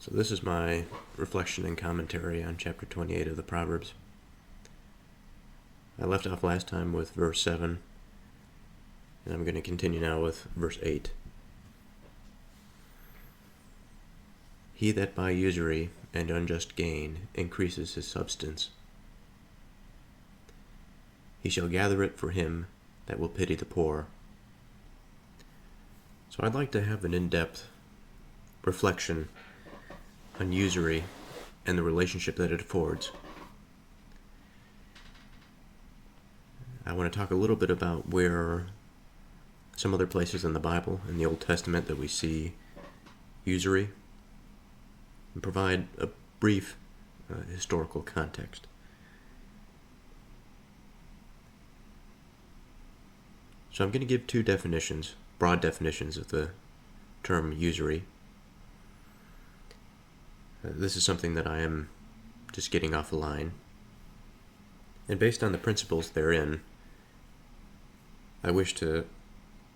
So this is my reflection and commentary on chapter 28 of the Proverbs. I left off last time with verse 7, and I'm going to continue now with verse 8. He that by usury and unjust gain increases his substance, he shall gather it for him that will pity the poor. So I'd like to have an in-depth reflection on usury and the relationship that it affords. I want to talk a little bit about where some other places in the Bible, in the Old Testament, that we see usury, and provide a brief historical context. So I'm going to give two definitions, broad definitions of the term usury. This is something that I am just getting off the line. And based on the principles therein, I wish to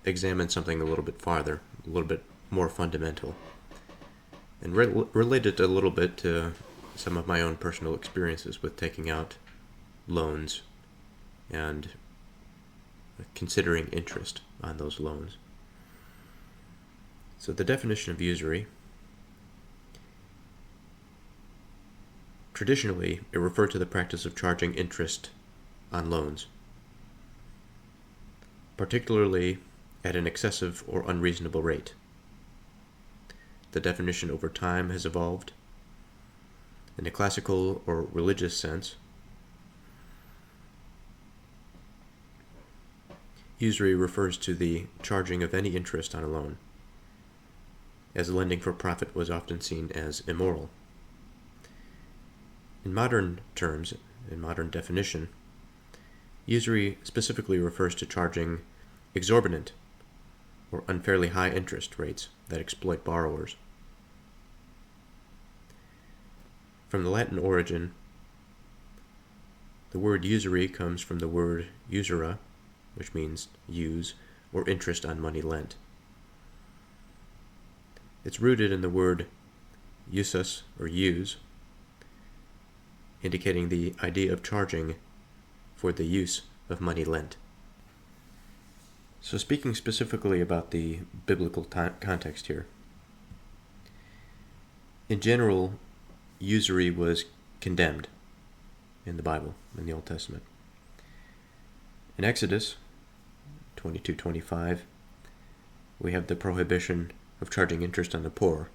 examine something a little bit farther, a little bit more fundamental, and relate it a little bit to some of my own personal experiences with taking out loans and considering interest on those loans. So the definition of usury: traditionally, it referred to the practice of charging interest on loans, particularly at an excessive or unreasonable rate. The definition over time has evolved. In a classical or religious sense, usury refers to the charging of any interest on a loan, as lending for profit was often seen as immoral. In modern terms, in modern definition, usury specifically refers to charging exorbitant or unfairly high interest rates that exploit borrowers. From the Latin origin, the word usury comes from the word usura, which means use or interest on money lent. It's rooted in the word usus, or use, indicating the idea of charging for the use of money lent. So speaking specifically about the biblical context here, in general, usury was condemned in the Bible, in the Old Testament. In Exodus 22:25, we have the prohibition of charging interest on the poor.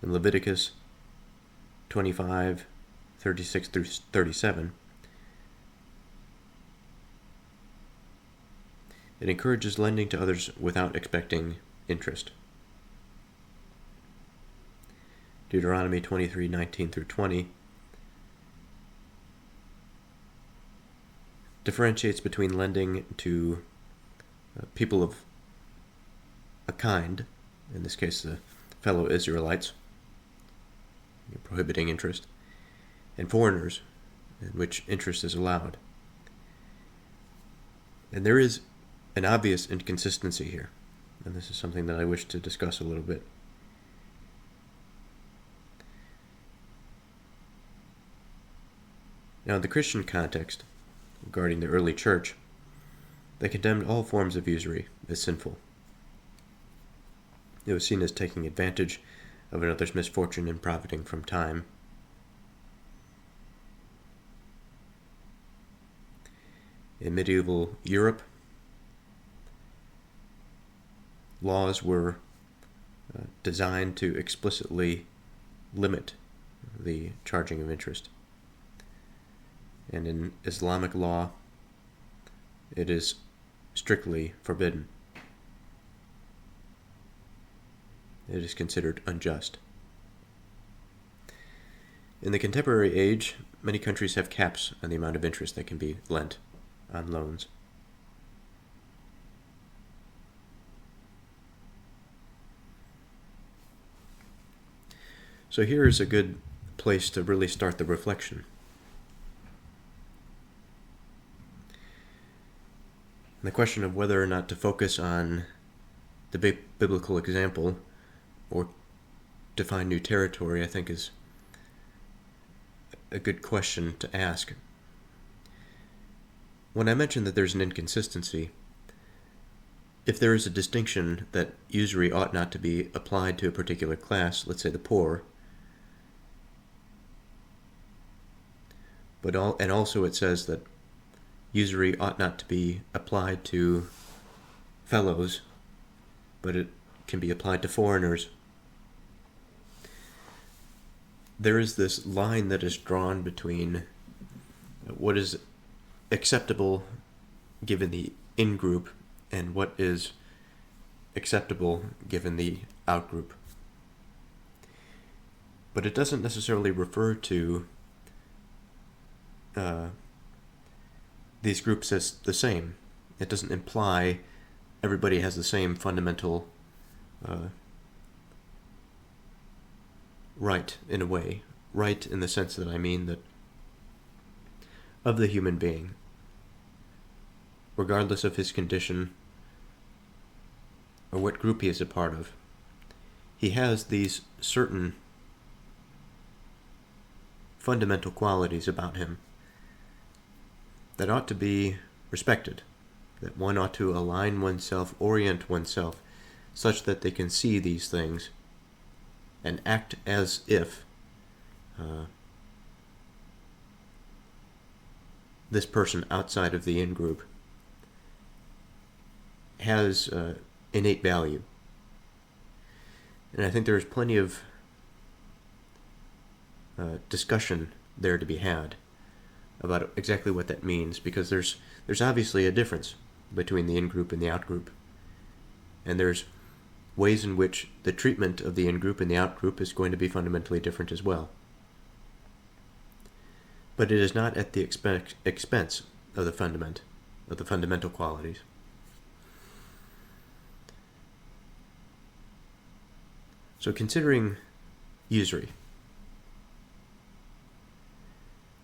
In Leviticus 25:36 through 37, it encourages lending to others without expecting interest. Deuteronomy 23:19 through 20 differentiates between lending to people of a kind, in this case the fellow Israelites, prohibiting interest, and foreigners, in which interest is allowed. And there is an obvious inconsistency here, and this is something that I wish to discuss a little bit. Now, in the Christian context, regarding the early church, they condemned all forms of usury as sinful. It was seen as taking advantage of another's misfortune and profiting from time. In medieval Europe, laws were designed to explicitly limit the charging of interest. And in Islamic law, it is strictly forbidden. It is considered unjust. In the contemporary age, many countries have caps on the amount of interest that can be lent on loans. So here is a good place to really start the reflection. The question of whether or not to focus on the biblical example or define new territory, I think, is a good question to ask. When I mentioned that there's an inconsistency, if there is a distinction that usury ought not to be applied to a particular class, let's say the poor, and also it says that usury ought not to be applied to fellows, but it can be applied to foreigners. There is this line that is drawn between what is acceptable given the in-group and what is acceptable given the out-group. But it doesn't necessarily refer to these groups as the same. It doesn't imply everybody has the same fundamental right, in a way. Right in the sense that I mean that of the human being, regardless of his condition or what group he is a part of, he has these certain fundamental qualities about him that ought to be respected, that one ought to align oneself, orient oneself, such that they can see these things and act as if this person outside of the in-group has innate value. And I think there's plenty of discussion there to be had about exactly what that means, because there's obviously a difference between the in-group and the out-group. And there's ways in which the treatment of the in-group and the out-group is going to be fundamentally different as well. But it is not at the expense of the fundamental qualities. So considering usury,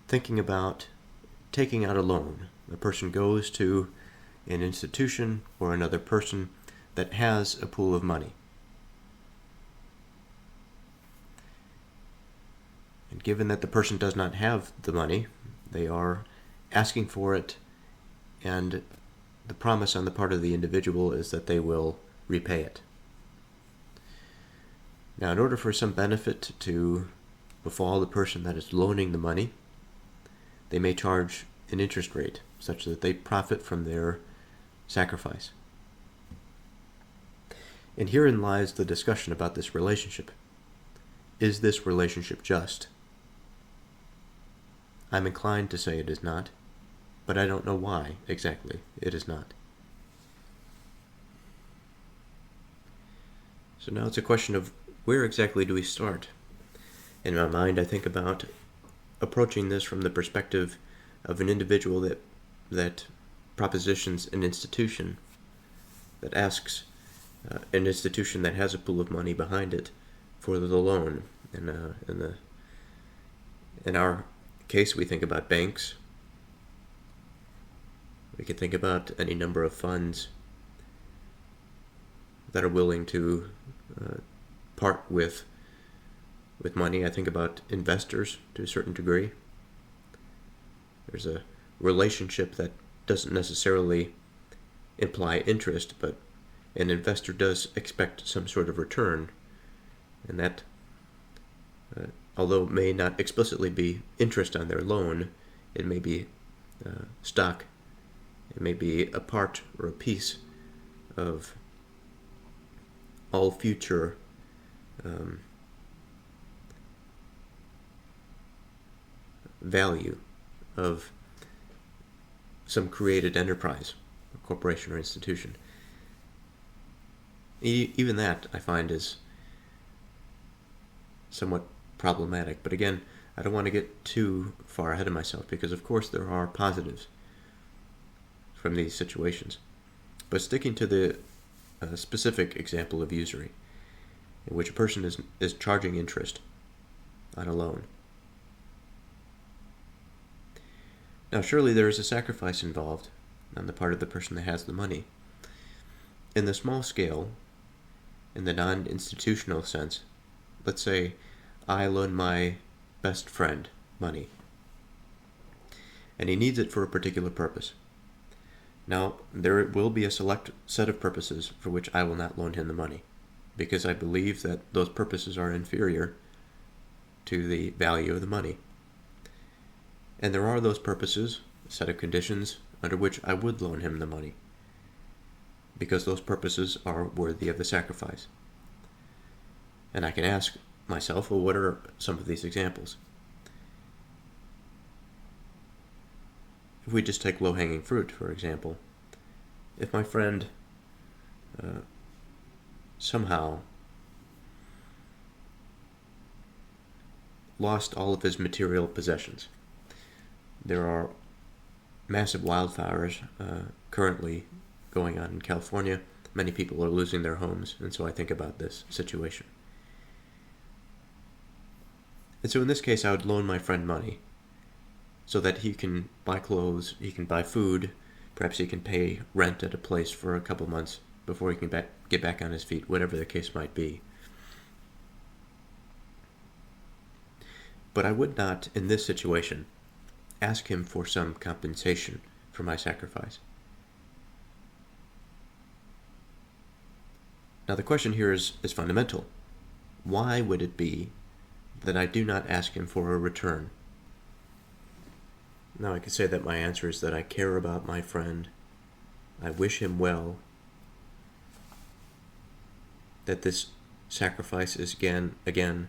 thinking about taking out a loan. A person goes to an institution or another person that has a pool of money. And given that the person does not have the money, they are asking for it, and the promise on the part of the individual is that they will repay it. Now, in order for some benefit to befall the person that is loaning the money, they may charge an interest rate such that they profit from their sacrifice. And herein lies the discussion about this relationship. Is this relationship just? I'm inclined to say it is not, but I don't know why exactly it is not. So now it's a question of where exactly do we start? In my mind, I think about approaching this from the perspective of an individual that propositions an institution, that asks an institution that has a pool of money behind it for the loan. In our case, we think about banks. We could think about any number of funds that are willing to part with money. I think about investors to a certain degree. There's a relationship that doesn't necessarily imply interest, but an investor does expect some sort of return, and that, although it may not explicitly be interest on their loan, it may be stock, it may be a part or a piece of all future value of some created enterprise, a corporation or institution. Even that, I find, is somewhat problematic. But again, I don't want to get too far ahead of myself, because of course there are positives from these situations. But sticking to the specific example of usury, in which a person is charging interest on a loan. Now, surely there is a sacrifice involved on the part of the person that has the money. In the small scale, in the non-institutional sense, let's say I loan my best friend money, and he needs it for a particular purpose. Now, there will be a select set of purposes for which I will not loan him the money, because I believe that those purposes are inferior to the value of the money. And there are those purposes, a set of conditions, under which I would loan him the money, because those purposes are worthy of the sacrifice. And I can ask myself, well, what are some of these examples? If we just take low-hanging fruit, for example, if my friend somehow lost all of his material possessions, there are massive wildfires currently going on in California. Many people are losing their homes, and so I think about this situation. And so in this case, I would loan my friend money so that he can buy clothes, he can buy food, perhaps he can pay rent at a place for a couple months before he can get back on his feet, whatever the case might be. But I would not, in this situation, ask him for some compensation for my sacrifice. Now the question here is fundamental. Why would it be that I do not ask him for a return? Now I could say that my answer is that I care about my friend, I wish him well, that this sacrifice is again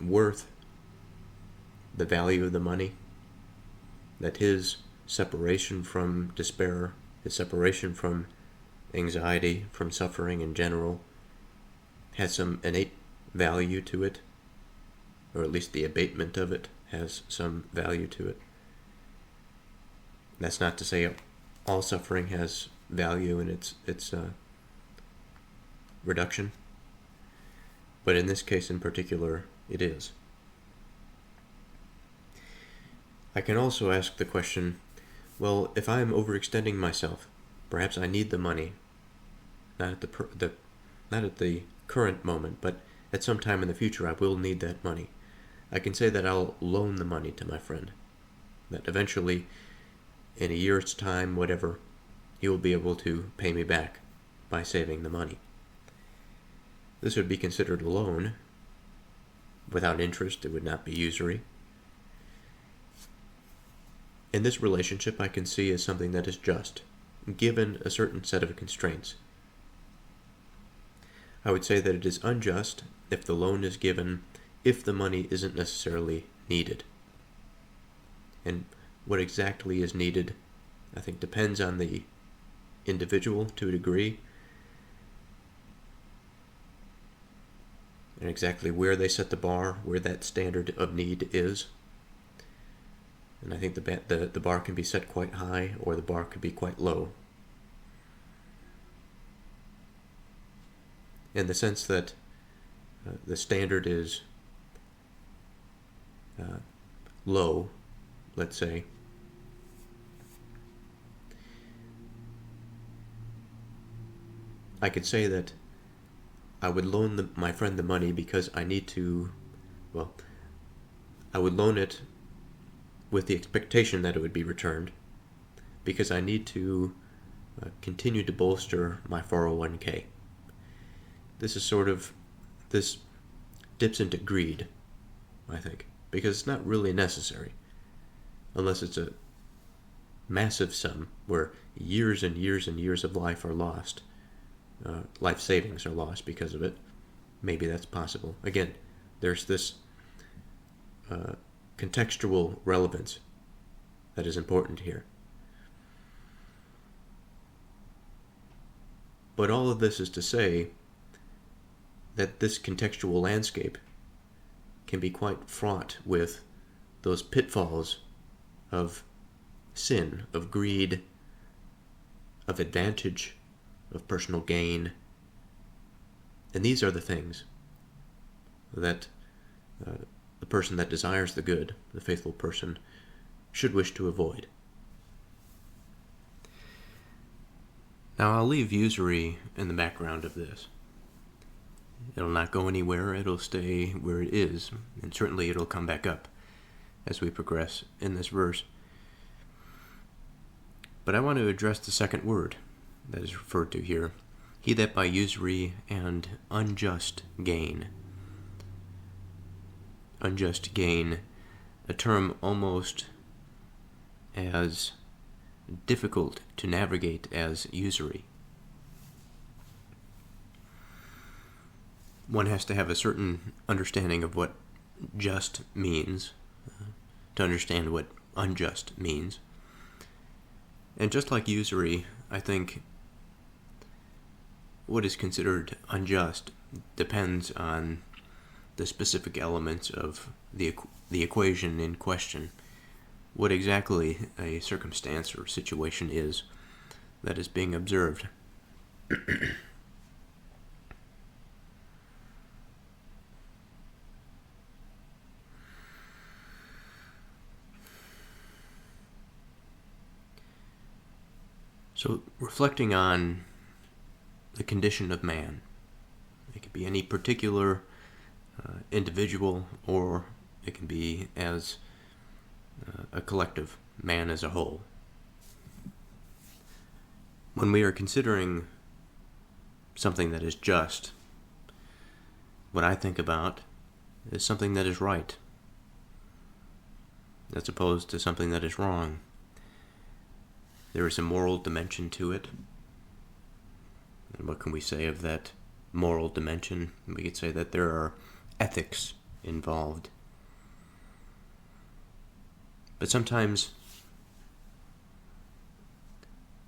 worth the value of the money, that his separation from despair, his separation from anxiety, from suffering in general, has some innate value to it, or at least the abatement of it has some value to it. That's not to say all suffering has value in its reduction, but in this case in particular, it is. I can also ask the question, well, if I am overextending myself, perhaps I need the money, not at the current moment, but at some time in the future I will need that money. I can say that I'll loan the money to my friend, that eventually, in a year's time, whatever, he will be able to pay me back by saving the money. This would be considered a loan. Without interest, it would not be usury. In this relationship, I can see as something that is just, given a certain set of constraints. I would say that it is unjust if the loan is given if the money isn't necessarily needed. And what exactly is needed, I think, depends on the individual to a degree, and exactly where they set the bar, where that standard of need is. And I think the bar can be set quite high, or the bar could be quite low. In the sense that the standard is low, let's say, I could say that I would loan my friend the money because I need to, I would loan it with the expectation that it would be returned because I need to continue to bolster my 401k. This dips into greed, I think, because it's not really necessary unless it's a massive sum where years and years and years of life are lost. Life savings are lost because of it. Maybe that's possible. Again, there's this contextual relevance that is important here. But all of this is to say that this contextual landscape can be quite fraught with those pitfalls of sin, of greed, of advantage, of personal gain. And these are the things that the person that desires the good, the faithful person, should wish to avoid. Now I'll leave usury in the background of this, It'll not go anywhere. It'll stay where it is. And certainly it'll come back up as we progress in this verse. But I want to address the second word that is referred to here. He that by usury and unjust gain. Unjust gain, a term almost as difficult to navigate as usury. One has to have a certain understanding of what just means to understand what unjust means. And just like usury, I think what is considered unjust depends on the specific elements of the equation in question. What exactly a circumstance or situation is that is being observed. So, reflecting on the condition of man, it could be any particular individual, or it can be as a collective, man as a whole. When we are considering something that is just, what I think about is something that is right, as opposed to something that is wrong. There is a moral dimension to it. And what can we say of that moral dimension? We could say that there are ethics involved. But sometimes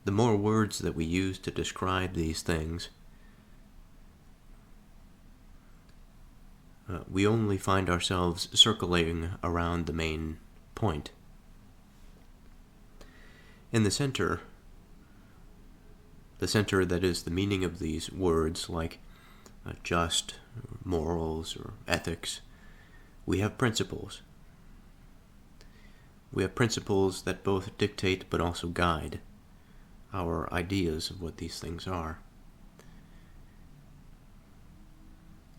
the more words that we use to describe these things, we only find ourselves circling around the main point. In the center that is the meaning of these words, like just, or morals, or ethics, we have principles. We have principles that both dictate but also guide our ideas of what these things are.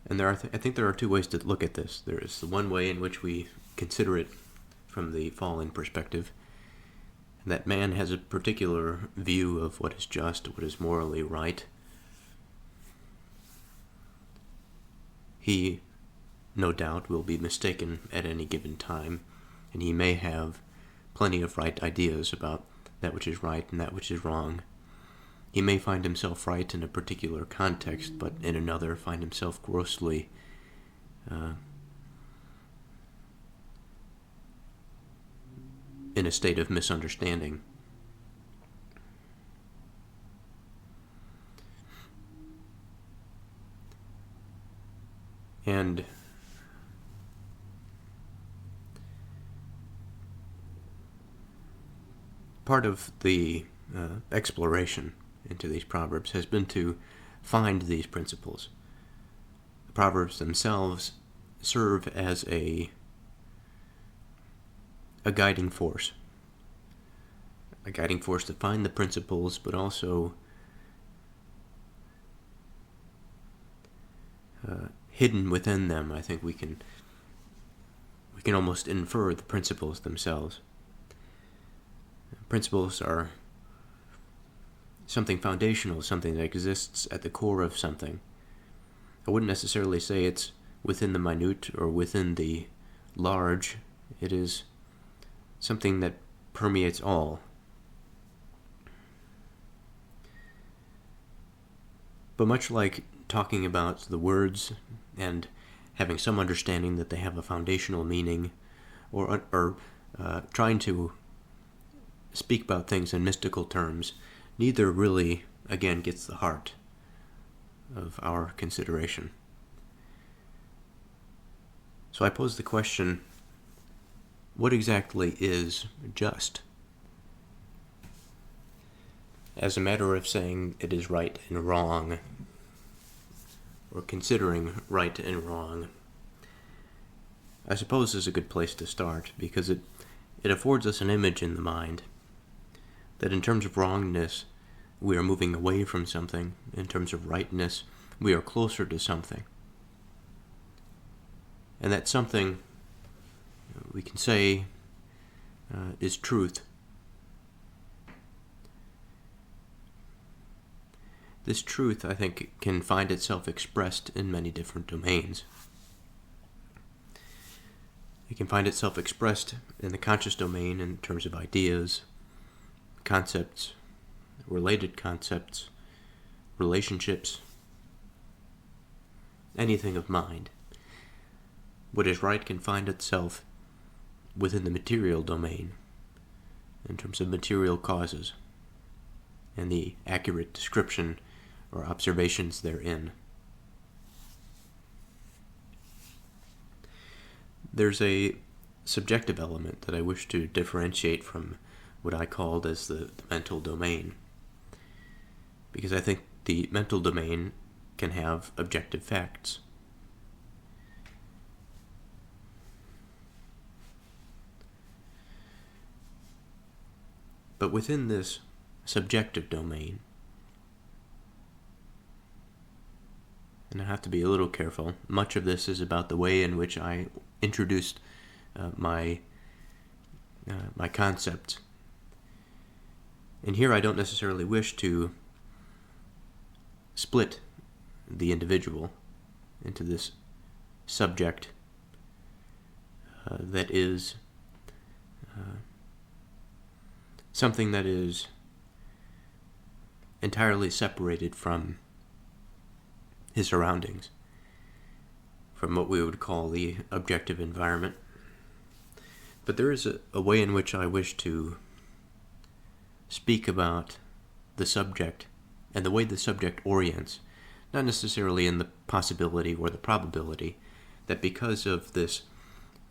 And I think there are two ways to look at this. There is the one way in which we consider it from the fallen perspective, that man has a particular view of what is just, what is morally right. He, no doubt, will be mistaken at any given time, and he may have plenty of right ideas about that which is right and that which is wrong. He may find himself right in a particular context, but in another find himself grossly in a state of misunderstanding. And part of the exploration into these Proverbs has been to find these principles. The Proverbs themselves serve as a guiding force. A guiding force to find the principles, but also hidden within them, I think we can almost infer the principles themselves. Principles are something foundational, something that exists at the core of something. I wouldn't necessarily say it's within the minute or within the large. It is something that permeates all. But much like talking about the words and having some understanding that they have a foundational meaning, or trying to speak about things in mystical terms, neither really, again, gets the heart of our consideration. So I pose the question, what exactly is just? As a matter of saying it is right and wrong, or considering right and wrong, I suppose is a good place to start, because it affords us an image in the mind that in terms of wrongness, we are moving away from something. In terms of rightness, we are closer to something. And that something we can say is truth. This truth, I think, can find itself expressed in many different domains. It can find itself expressed in the conscious domain in terms of ideas, concepts, related concepts, relationships, anything of mind. What is right can find itself within the material domain in terms of material causes and the accurate description or observations therein. There's a subjective element that I wish to differentiate from what I called as the mental domain, because I think the mental domain can have objective facts. But within this subjective domain, and I have to be a little careful, much of this is about the way in which I introduced my concepts. And here I don't necessarily wish to split the individual into this subject that is something that is entirely separated from his surroundings, from what we would call the objective environment. But there is a way in which I wish to speak about the subject and the way the subject orients, not necessarily in the possibility or the probability, that because of this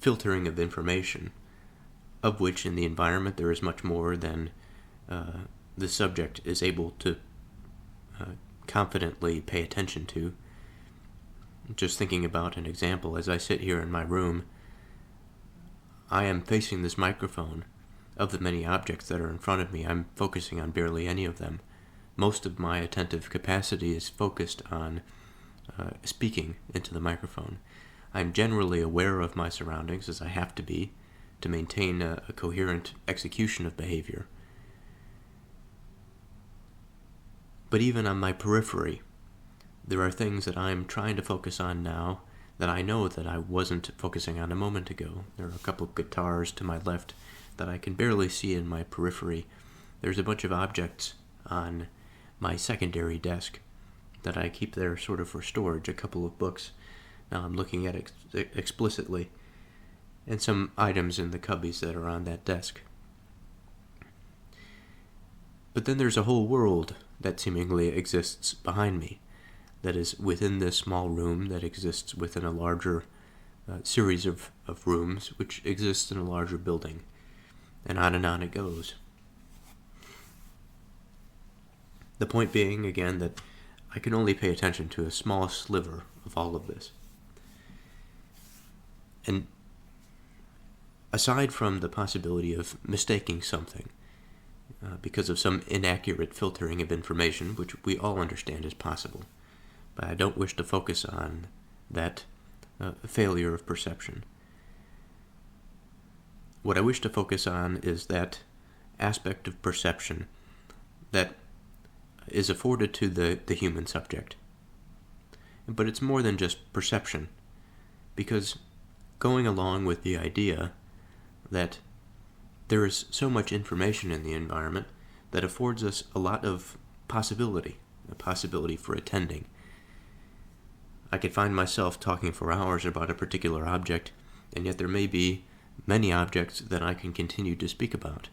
filtering of information, of which in the environment there is much more than the subject is able to confidently pay attention to. Just thinking about an example, as I sit here in my room, I am facing this microphone. Of the many objects that are in front of me, I'm focusing on barely any of them. Most of my attentive capacity is focused on speaking into the microphone. I'm generally aware of my surroundings, as I have to be, to maintain a coherent execution of behavior. But even on my periphery, there are things that I'm trying to focus on now that I know that I wasn't focusing on a moment ago. There are a couple of guitars to my left that I can barely see in my periphery. There's a bunch of objects on my secondary desk that I keep there sort of for storage, a couple of books now I'm looking at explicitly, and some items in the cubbies that are on that desk. But then there's a whole world that seemingly exists behind me, that is within this small room, that exists within a larger series of rooms, which exists in a larger building, and on it goes. The point being, again, that I can only pay attention to a small sliver of all of this. And aside from the possibility of mistaking something because of some inaccurate filtering of information, which we all understand is possible, but I don't wish to focus on that failure of perception. What I wish to focus on is that aspect of perception that is afforded to the human subject. But it's more than just perception, because going along with the idea that there is so much information in the environment that affords us a lot of possibility, a possibility for attending. I could find myself talking for hours about a particular object, and yet there may be many objects that I can continue to speak about.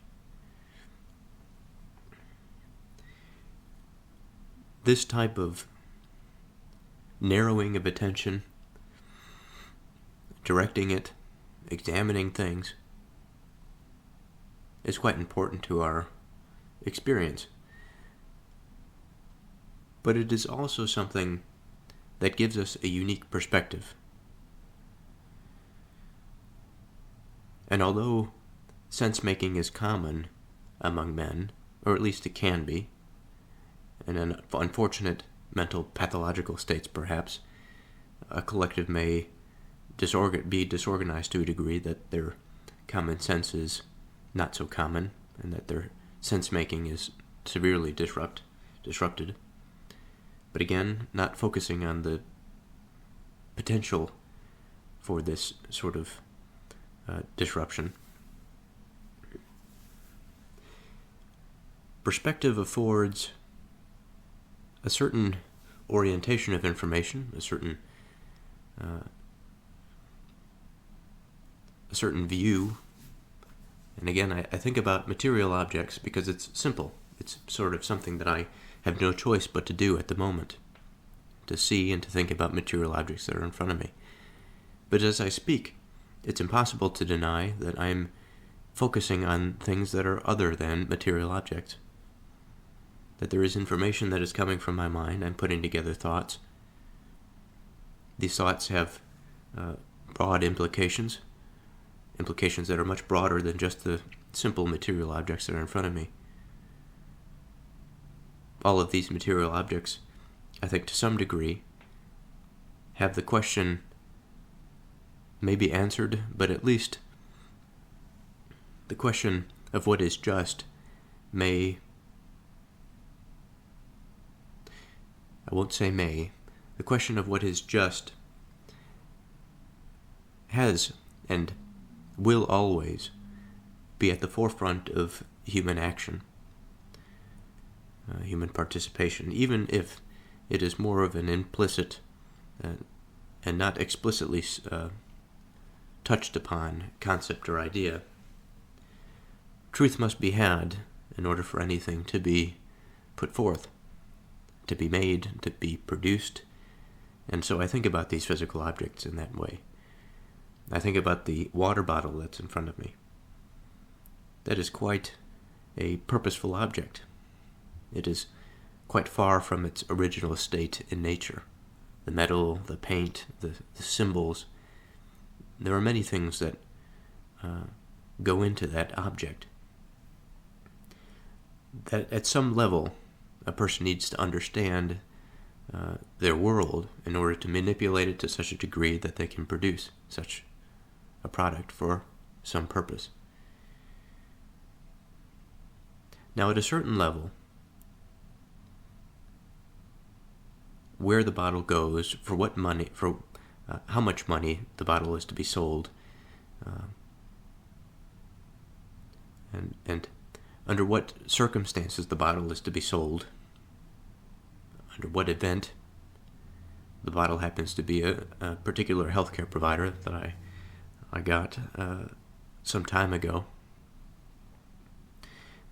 This type of narrowing of attention, directing it, examining things, is quite important to our experience. But it is also something that gives us a unique perspective. And although sense-making is common among men, or at least it can be, and in unfortunate mental pathological states perhaps, a collective may be disorganized to a degree that their common sense is not so common, and that their sense-making is severely disrupted. But again, not focusing on the potential for this sort of disruption. Perspective affords a certain orientation of information, a certain view. And again, I think about material objects because it's simple. It's sort of something that I have no choice but to do at the moment, to see and to think about material objects that are in front of me. But as I speak, it's impossible to deny that I'm focusing on things that are other than material objects. That there is information that is coming from my mind. I'm putting together thoughts. These thoughts have broad implications that are much broader than just the simple material objects that are in front of me. All of these material objects, I think to some degree, have the question maybe answered, but at least the question of what is just may, I won't say may, the question of what is just has and will always be at the forefront of human action, human participation, even if it is more of an implicit and not explicitly touched upon concept or idea. Truth must be had in order for anything to be put forth, to be made, to be produced. And so I think about these physical objects in that way. I think about the water bottle that's in front of me. That is quite a purposeful object. It is quite far from its original state in nature. The metal, the paint, the symbols. There are many things that go into that object. That at some level, a person needs to understand their world in order to manipulate it to such a degree that they can produce such a product for some purpose. Now, at a certain level, where the bottle goes, for what money, for how much money the bottle is to be sold, and under what circumstances the bottle is to be sold, under what event the bottle happens to be a particular healthcare provider that I got some time ago.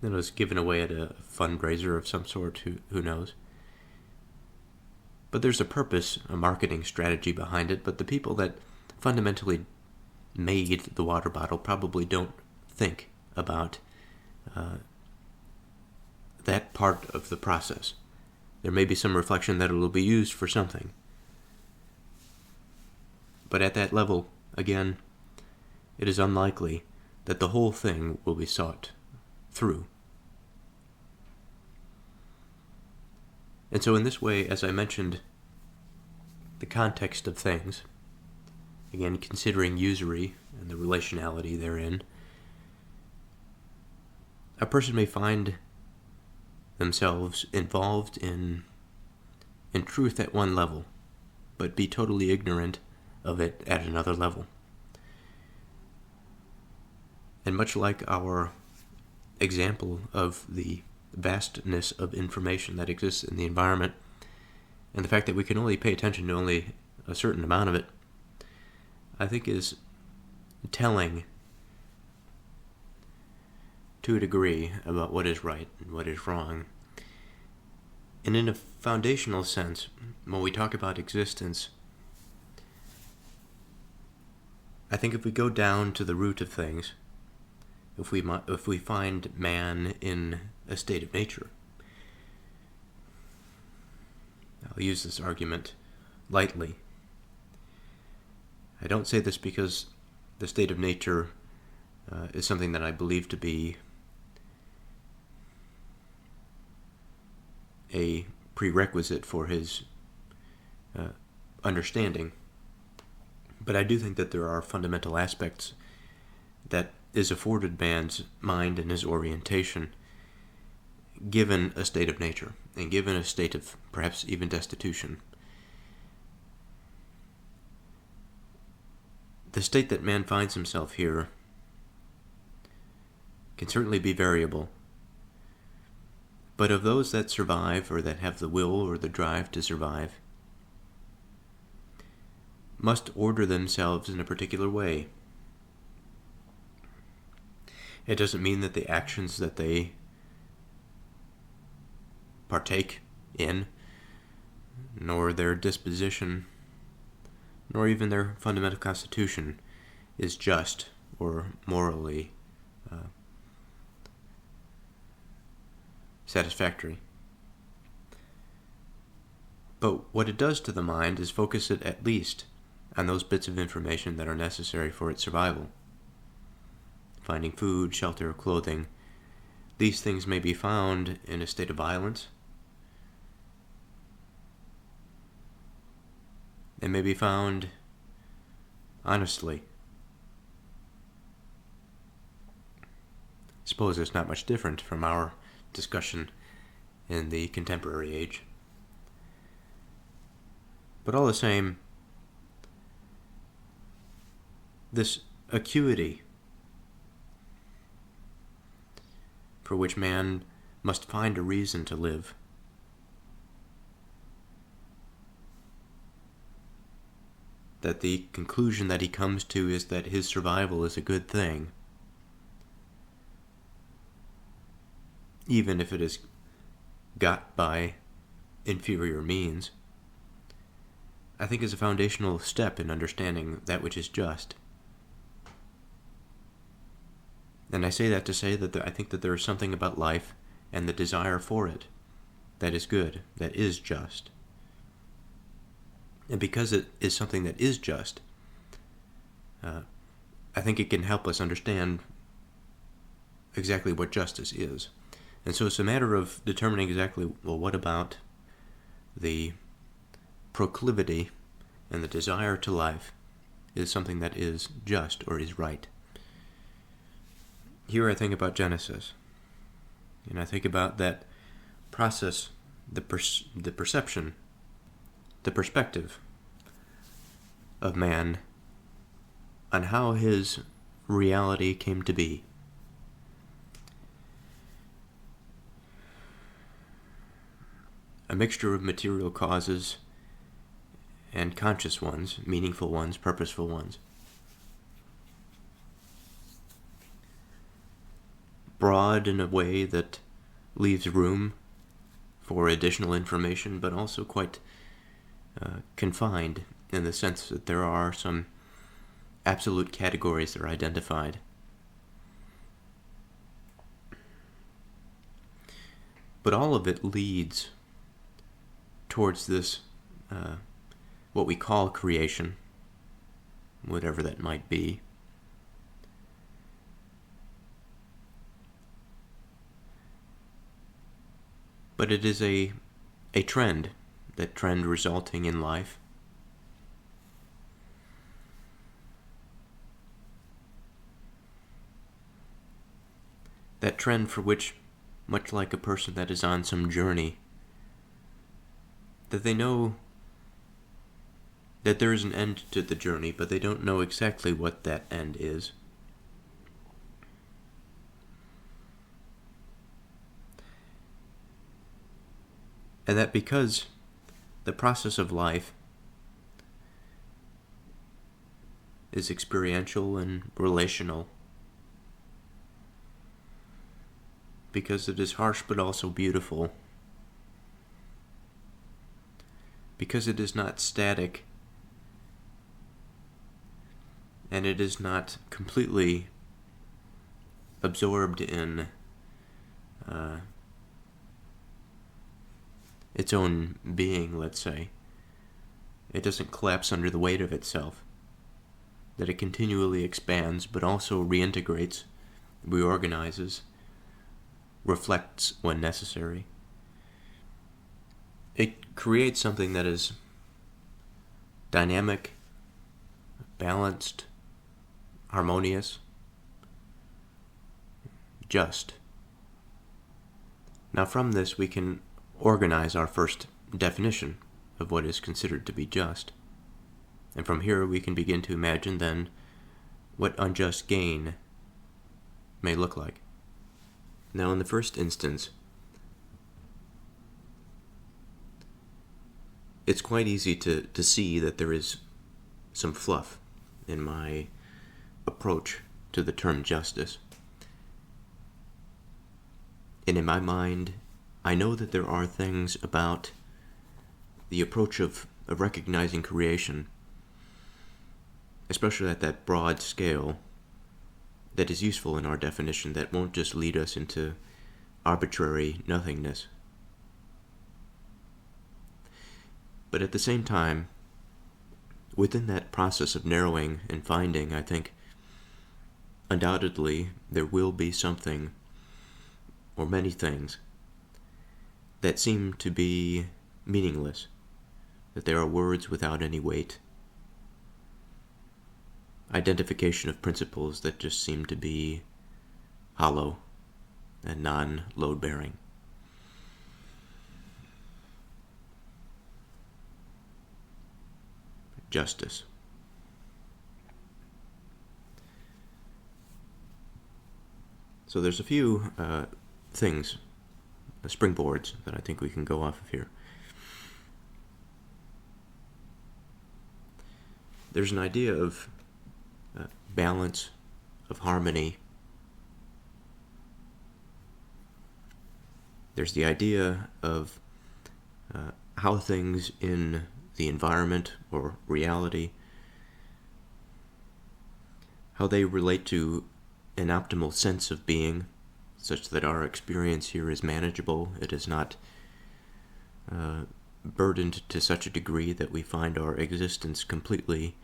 Then it was given away at a fundraiser of some sort, who knows. But there's a purpose, a marketing strategy behind it, but the people that fundamentally made the water bottle probably don't think about that part of the process. There may be some reflection that it will be used for something. But at that level, again, it is unlikely that the whole thing will be sought through. And so in this way, as I mentioned, the context of things, again, considering usury and the relationality therein, a person may find themselves involved in truth at one level, but be totally ignorant of it at another level. And much like our example of the vastness of information that exists in the environment, and the fact that we can only pay attention to only a certain amount of it, I think is telling to a degree about what is right and what is wrong. And in a foundational sense, when we talk about existence, I think if we go down to the root of things, if we find man in a state of nature, I'll use this argument lightly. I don't say this because the state of nature is something that I believe to be a prerequisite for his understanding. But I do think that there are fundamental aspects that is afforded man's mind and his orientation given a state of nature, and given a state of perhaps even destitution. The state that man finds himself here can certainly be variable, but of those that survive, or that have the will or the drive to survive, must order themselves in a particular way. It doesn't mean that the actions that they partake in, nor their disposition, nor even their fundamental constitution is just or morally satisfactory. But what it does to the mind is focus it at least on those bits of information that are necessary for its survival. Finding food, shelter, clothing. These things may be found in a state of violence. They may be found honestly. Suppose it's not much different from our discussion in the contemporary age. But all the same, this acuity for which man must find a reason to live, that the conclusion that he comes to is that his survival is a good thing, even if it is got by inferior means, I think is a foundational step in understanding that which is just. And I say that to say that I think that there is something about life and the desire for it that is good, that is just. And because it is something that is just, I think it can help us understand exactly what justice is. And so it's a matter of determining exactly, well, what about the proclivity and the desire to life is something that is just or is right. Here I think about Genesis, and I think about that process, the perception, the perspective of man on how his reality came to be. A mixture of material causes and conscious ones, meaningful ones, purposeful ones. Broad in a way that leaves room for additional information, but also quite confined in the sense that there are some absolute categories that are identified. But all of it leads towards this, what we call creation, whatever that might be. But it is a trend, that trend resulting in life. That trend for which, much like a person that is on some journey, that they know that there is an end to the journey, but they don't know exactly what that end is. And that because the process of life is experiential and relational, because it is harsh but also beautiful, because it is not static, and it is not completely absorbed in its own being, let's say. It doesn't collapse under the weight of itself. That it continually expands, but also reintegrates, reorganizes, reflects when necessary. It creates something that is dynamic, balanced, harmonious, just. Now from this we can organize our first definition of what is considered to be just. And from here we can begin to imagine then what unjust gain may look like. Now in the first instance, it's quite easy to see that there is some fluff in my approach to the term justice. And in my mind, I know that there are things about the approach of recognizing creation, especially at that broad scale, that is useful in our definition, that won't just lead us into arbitrary nothingness. But at the same time, within that process of narrowing and finding, I think undoubtedly there will be something, or many things, that seem to be meaningless, that there are words without any weight, identification of principles that just seem to be hollow and non-load-bearing. Justice. So there's a few things, springboards, that I think we can go off of here. There's an idea of balance, of harmony. There's the idea of how things in the environment or reality, how they relate to an optimal sense of being, such that our experience here is manageable. It is not burdened to such a degree that we find our existence completely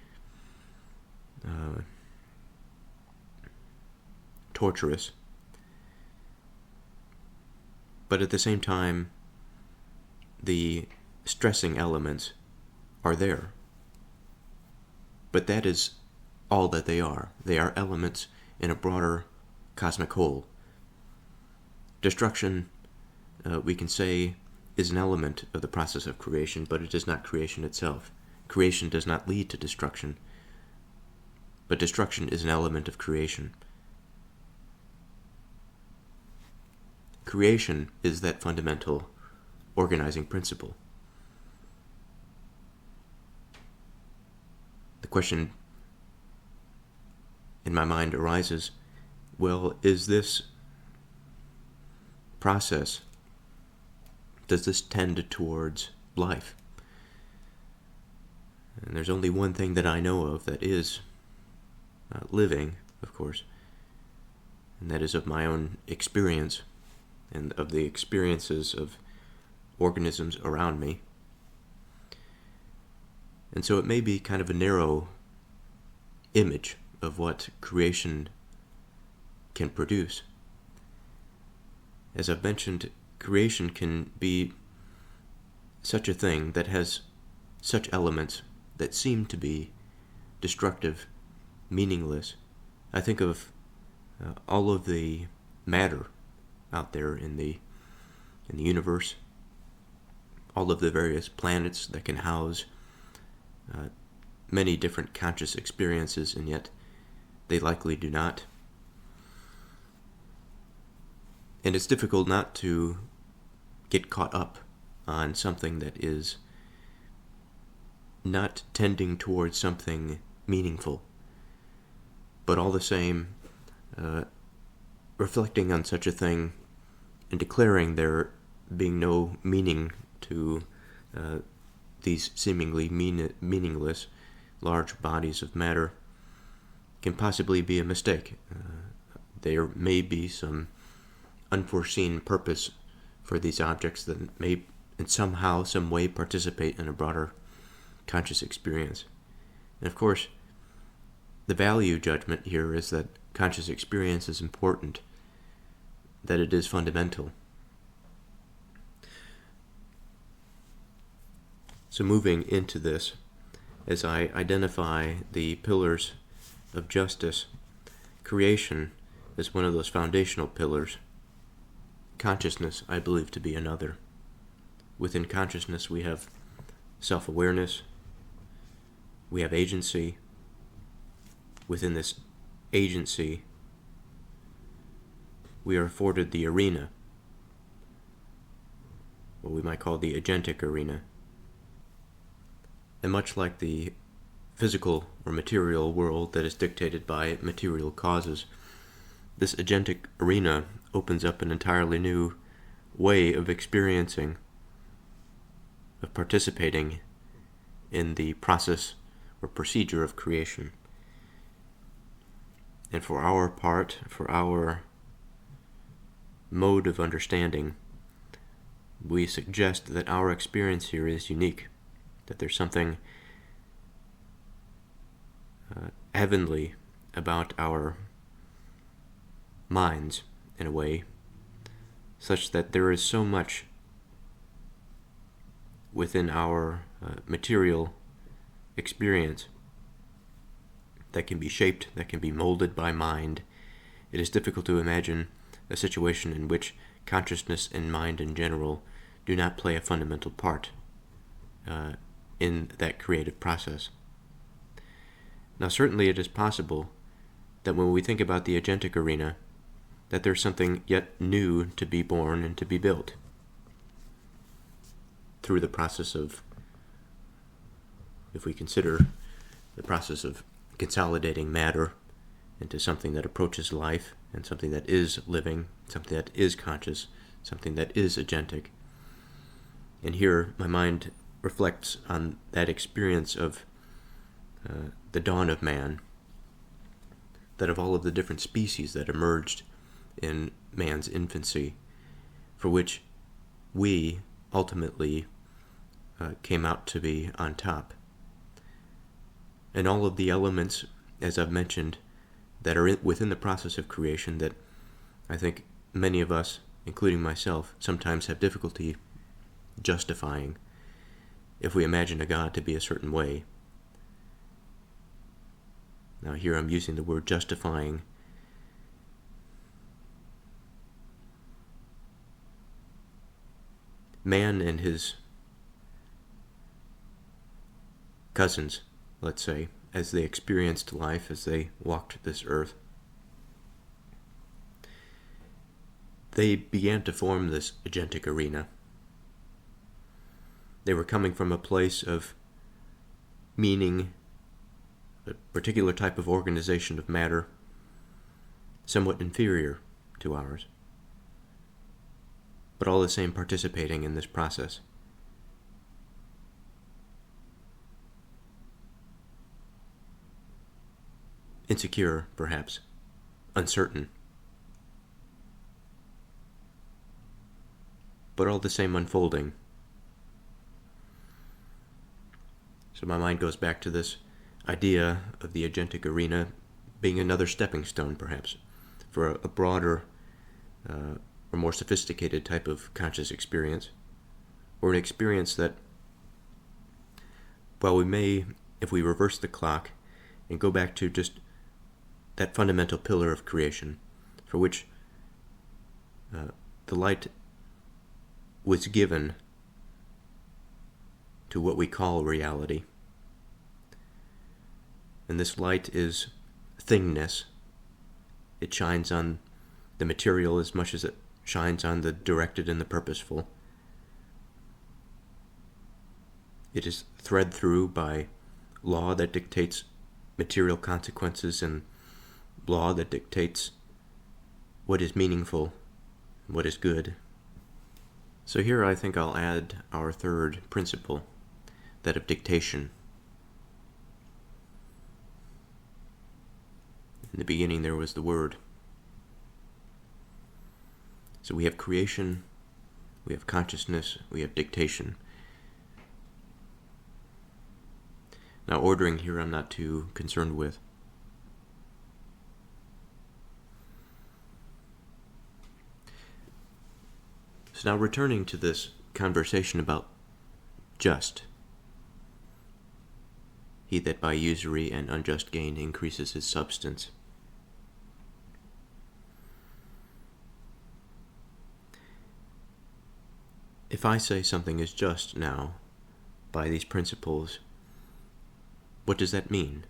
torturous. But at the same time, the stressing elements are there. But that is all that they are. They are elements in a broader cosmic whole. Destruction, we can say, is an element of the process of creation, but it is not creation itself. Creation does not lead to destruction, but destruction is an element of creation. Creation is that fundamental organizing principle. The question in my mind arises, well, is this process, does this tend towards life? And there's only one thing that I know of that is living, of course, and that is of my own experience and of the experiences of organisms around me. And so it may be kind of a narrow image of what creation can produce. As I've mentioned, creation can be such a thing that has such elements that seem to be destructive, meaningless. I think of all of the matter out there in the universe, all of the various planets that can house many different conscious experiences, and yet they likely do not. And it's difficult not to get caught up on something that is not tending towards something meaningful, but all the same reflecting on such a thing and declaring there being no meaning to these seemingly meaningless large bodies of matter can possibly be a mistake. There may be some unforeseen purpose for these objects that may in somehow, some way participate in a broader conscious experience. And of course, the value judgment here is that conscious experience is important, that it is fundamental. So moving into this, as I identify the pillars of justice, creation is one of those foundational pillars. Consciousness, I believe to be another. Within consciousness, we have self-awareness, we have agency. Within this agency, we are afforded the arena, what we might call the agentic arena. And much like the physical or material world that is dictated by material causes, this agentic arena opens up an entirely new way of experiencing, of participating in the process or procedure of creation. And for our part, for our mode of understanding, we suggest that our experience here is unique, that there's something heavenly about our minds, in a way, such that there is so much within our material experience that can be shaped, that can be molded by mind. It is difficult to imagine a situation in which consciousness and mind in general do not play a fundamental part in that creative process. Now, certainly it is possible that when we think about the agentic arena, that there's something yet new to be born and to be built through the process of, if we consider the process of consolidating matter into something that approaches life and something that is living, something that is conscious, something that is agentic. And here my mind reflects on that experience of the dawn of man, that of all of the different species that emerged in man's infancy, for which we ultimately came out to be on top. And all of the elements, as I've mentioned, that are within the process of creation that I think many of us, including myself, sometimes have difficulty justifying if we imagine a God to be a certain way. Now here I'm using the word justifying. Man and his cousins, let's say, as they experienced life, as they walked this earth, they began to form this agentic arena. They were coming from a place of meaning, a particular type of organization of matter, somewhat inferior to ours, but all the same participating in this process. Insecure, perhaps, uncertain, but all the same unfolding. So my mind goes back to this idea of the agentic arena being another stepping stone, perhaps, for a broader or more sophisticated type of conscious experience, or an experience that, while we may, if we reverse the clock and go back to just that fundamental pillar of creation, for which the light was given to what we call reality. And this light is thingness. It shines on the material as much as it shines on the directed and the purposeful. It is thread through by law that dictates material consequences and law that dictates what is meaningful, what is good. So here I think I'll add our third principle, that of dictation. In the beginning there was the Word. So we have creation, we have consciousness, we have dictation. Now ordering here I'm not too concerned with. So now returning to this conversation about just. he that by usury and unjust gain increases his substance. If I say something is just now, by these principles, what does that mean?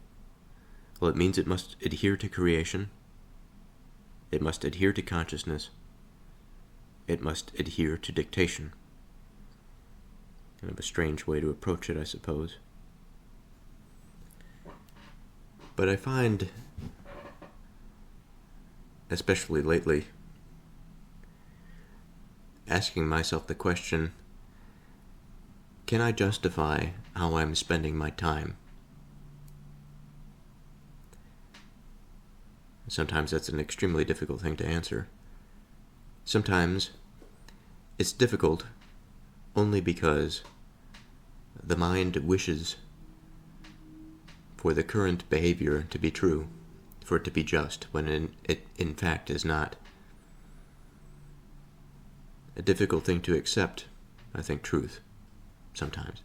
Well, it means it must adhere to creation, it must adhere to consciousness, it must adhere to dictation. Kind of a strange way to approach it, I suppose. But I find, especially lately, asking myself the question, can I justify how I'm spending my time? Sometimes that's an extremely difficult thing to answer. Sometimes it's difficult only because the mind wishes for the current behavior to be true, for it to be just, when it in fact is not. A difficult thing to accept, I think, truth, sometimes.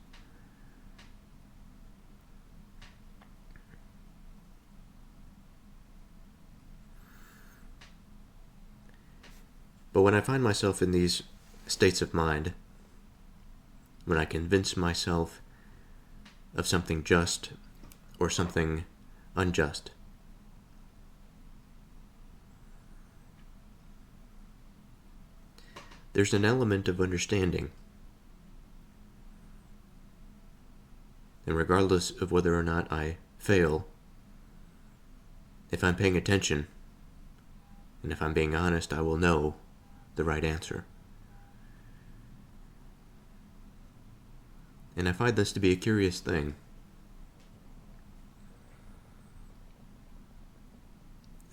But when I find myself in these states of mind, when I convince myself of something just or something unjust, there's an element of understanding. And regardless of whether or not I fail, if I'm paying attention, and if I'm being honest, I will know the right answer. And I find this to be a curious thing.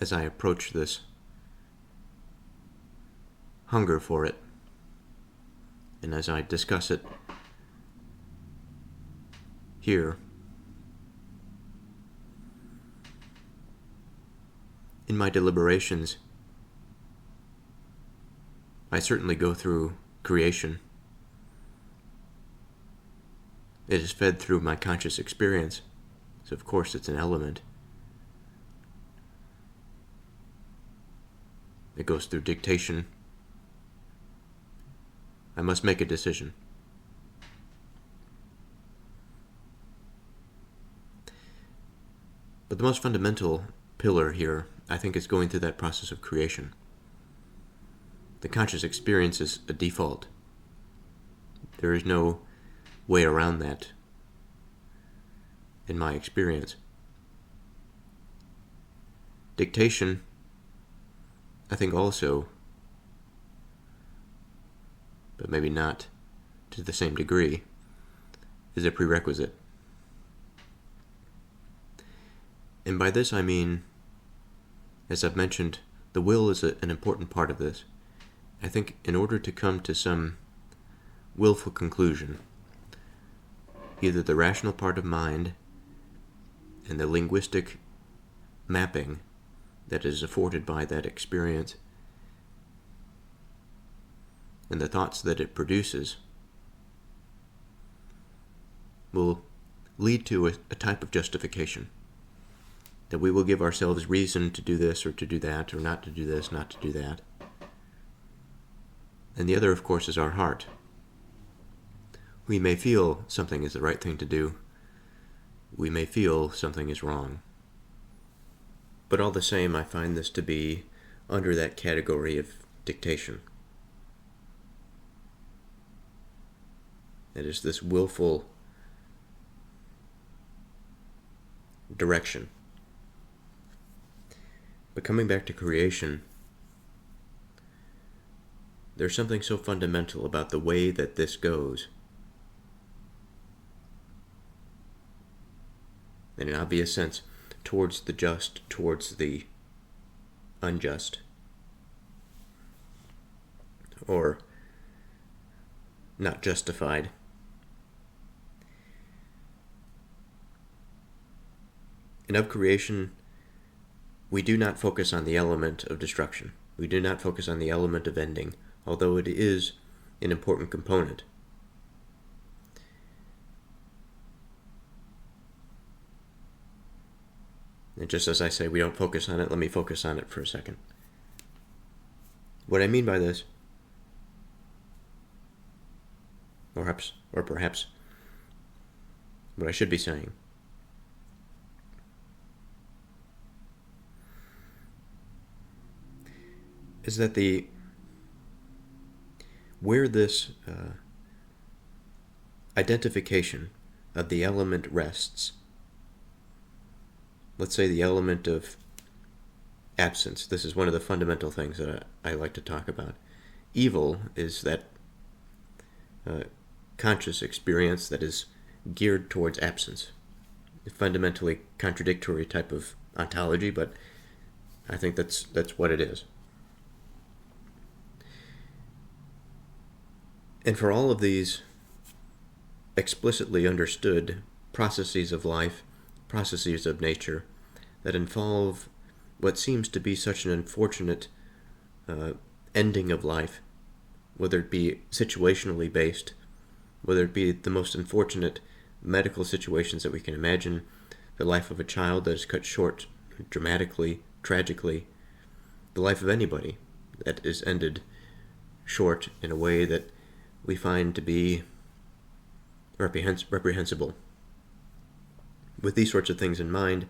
As I approach this hunger for it, and as I discuss it here, in my deliberations, I certainly go through creation. It is fed through my conscious experience, so of course it's an element. It goes through dictation. I must make a decision. But the most fundamental pillar here, I think, is going through that process of creation. The conscious experience is a default. There is no way around that, in my experience. Dictation, I think also, but maybe not to the same degree, is a prerequisite. And by this I mean, as I've mentioned, the will is an important part of this. I think in order to come to some willful conclusion, either the rational part of mind and the linguistic mapping that is afforded by that experience and the thoughts that it produces will lead to a type of justification. That we will give ourselves reason to do this or to do that, or not to do this, not to do that. And the other, of course, is our heart. We may feel something is the right thing to do. We may feel something is wrong. But all the same, I find this to be under that category of dictation. It is this willful direction. But coming back to creation, there's something so fundamental about the way that this goes. In an obvious sense, towards the just, towards the unjust, or not justified. And of creation, we do not focus on the element of destruction. We do not focus on the element of ending, although it is an important component. And just as I say we don't focus on it, let me focus on it for a second. What I mean by this, or perhaps what I should be saying, is that where this identification of the element rests, let's say the element of absence. This is one of the fundamental things that I like to talk about. Evil is that conscious experience that is geared towards absence. A fundamentally contradictory type of ontology, but I think that's what it is. And for all of these explicitly understood processes of life, processes of nature, that involve what seems to be such an unfortunate ending of life, whether it be situationally based, whether it be the most unfortunate medical situations that we can imagine, the life of a child that is cut short dramatically, tragically, the life of anybody that is ended short in a way that we find to be reprehensible. With these sorts of things in mind,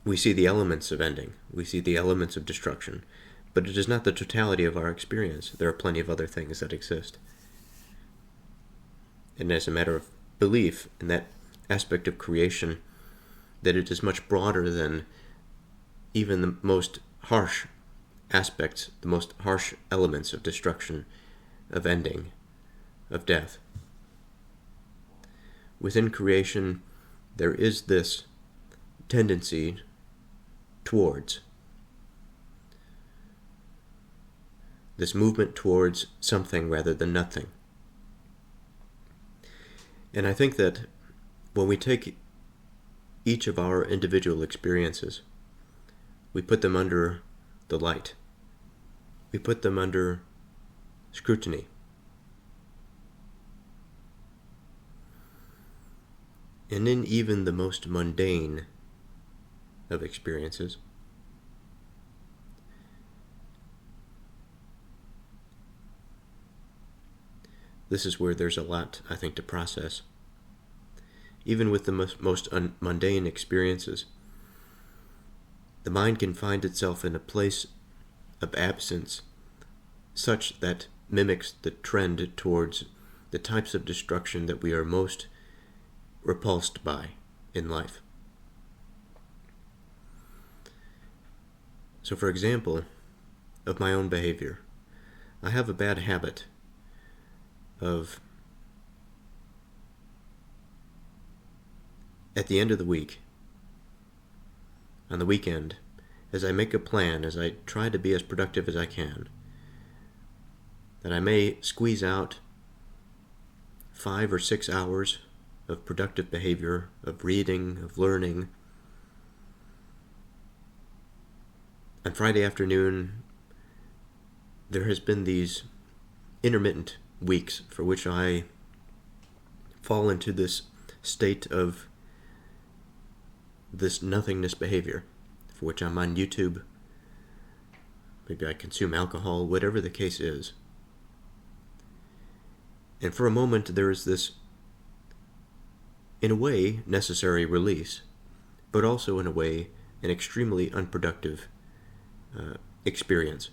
we see the elements of ending, we see the elements of destruction, but it is not the totality of our experience. There are plenty of other things that exist. And as a matter of belief in that aspect of creation, that it is much broader than even the most harsh aspects, the most harsh elements of destruction, of ending, of death. Within creation, there is this tendency towards, this movement towards something rather than nothing. And I think that when we take each of our individual experiences, we put them under the light. We put them under scrutiny. And in even the most mundane of experiences, this is where there's a lot, I think, to process. Even with the most mundane experiences, the mind can find itself in a place of absence such that mimics the trend towards the types of destruction that we are most repulsed by in life. So, for example, of my own behavior, I have a bad habit of, at the end of the week, on the weekend, as I make a plan, as I try to be as productive as I can, that I may squeeze out 5 or 6 hours of productive behavior, of reading, of learning. On Friday afternoon, there has been these intermittent weeks for which I fall into this state of this nothingness behavior, for which I'm on YouTube. Maybe I consume alcohol, whatever the case is. And for a moment there is this, in a way, necessary release, but also in a way, an extremely unproductive experience.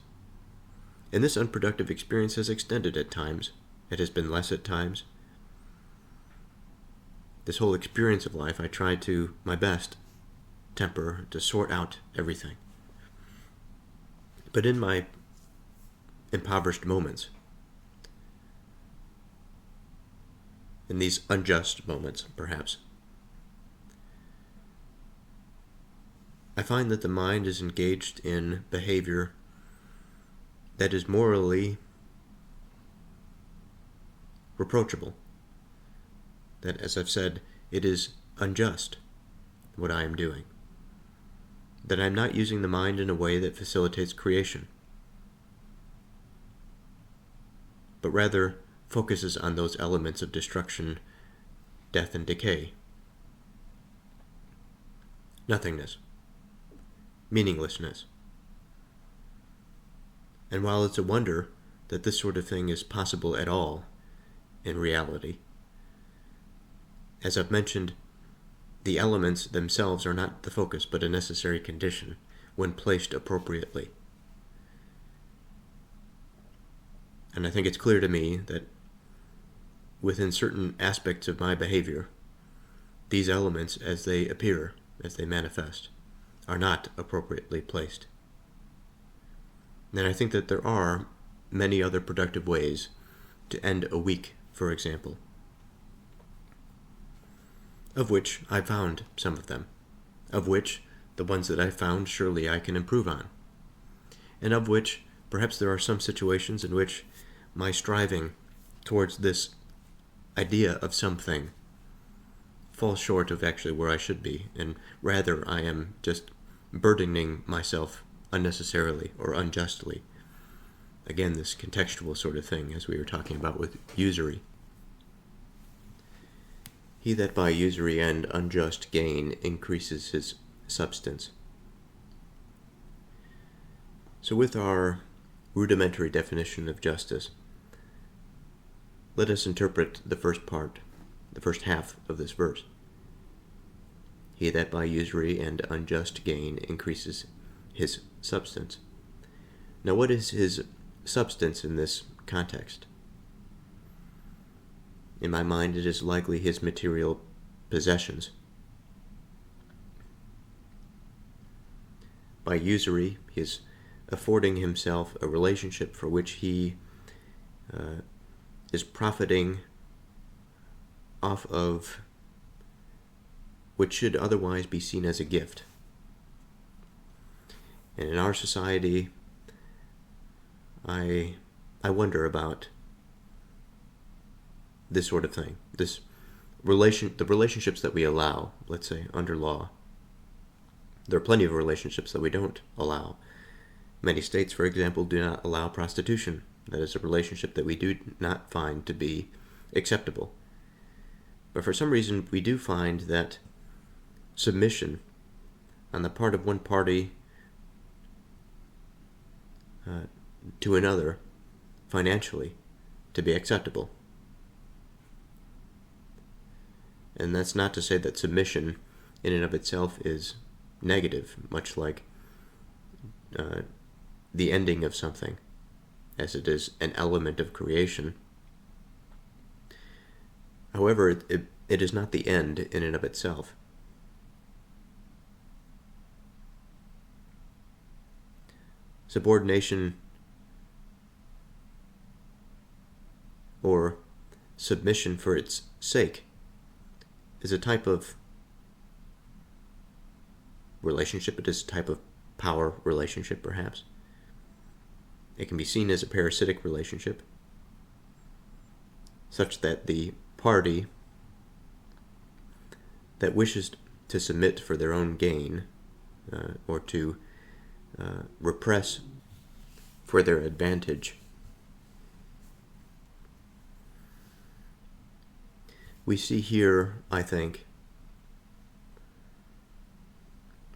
And this unproductive experience has extended at times. It has been less at times. This whole experience of life, I try to, my best, temper, to sort out everything. But in my impoverished moments, in these unjust moments, perhaps, I find that the mind is engaged in behavior that is morally reproachable. That, as I've said, it is unjust, what I am doing. That I'm not using the mind in a way that facilitates creation, but rather focuses on those elements of destruction, death, and decay. nothingness, meaninglessness. And while it's a wonder that this sort of thing is possible at all in reality, as I've mentioned, the elements themselves are not the focus, but a necessary condition when placed appropriately. And I think it's clear to me that within certain aspects of my behavior, these elements, as they appear, as they manifest, are not appropriately placed. And I think that there are many other productive ways to end a week, for example, of which I found some of them, of which the ones that I found surely I can improve on, and of which perhaps there are some situations in which my striving towards this idea of something falls short of actually where I should be, and rather I am just burdening myself unnecessarily or unjustly. Again, this contextual sort of thing, as we were talking about with usury. He that by usury and unjust gain increases his substance. So with our rudimentary definition of justice, let us interpret the first part, the first half of this verse. He that by usury and unjust gain increases his substance. Now, what is his substance in this context? In my mind, it is likely his material possessions. By usury, he is affording himself a relationship for which he is profiting off of which should otherwise be seen as a gift. And in our society, I wonder about this sort of thing. The relationships that we allow, let's say, under law. There are plenty of relationships that we don't allow. Many states, for example, do not allow prostitution. That is a relationship that we do not find to be acceptable. But for some reason, we do find that submission on the part of one party to another financially to be acceptable. And that's not to say that submission in and of itself is negative, much like the ending of something, as it is an element of creation. However, it is not the end in and of itself. Subordination or submission for its sake is a type of relationship. It is a type of power relationship, perhaps. It can be seen as a parasitic relationship, such that the party that wishes to submit for their own gain or to repress for their advantage, we see here, I think,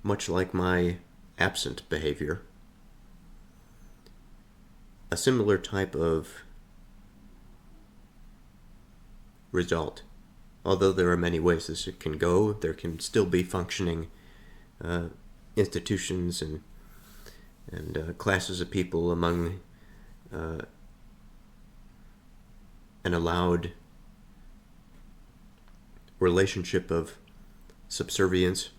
much like my absent behavior, a similar type of result. Although there are many ways this can go, there can still be functioning institutions and classes of people among an allowed relationship of subservience,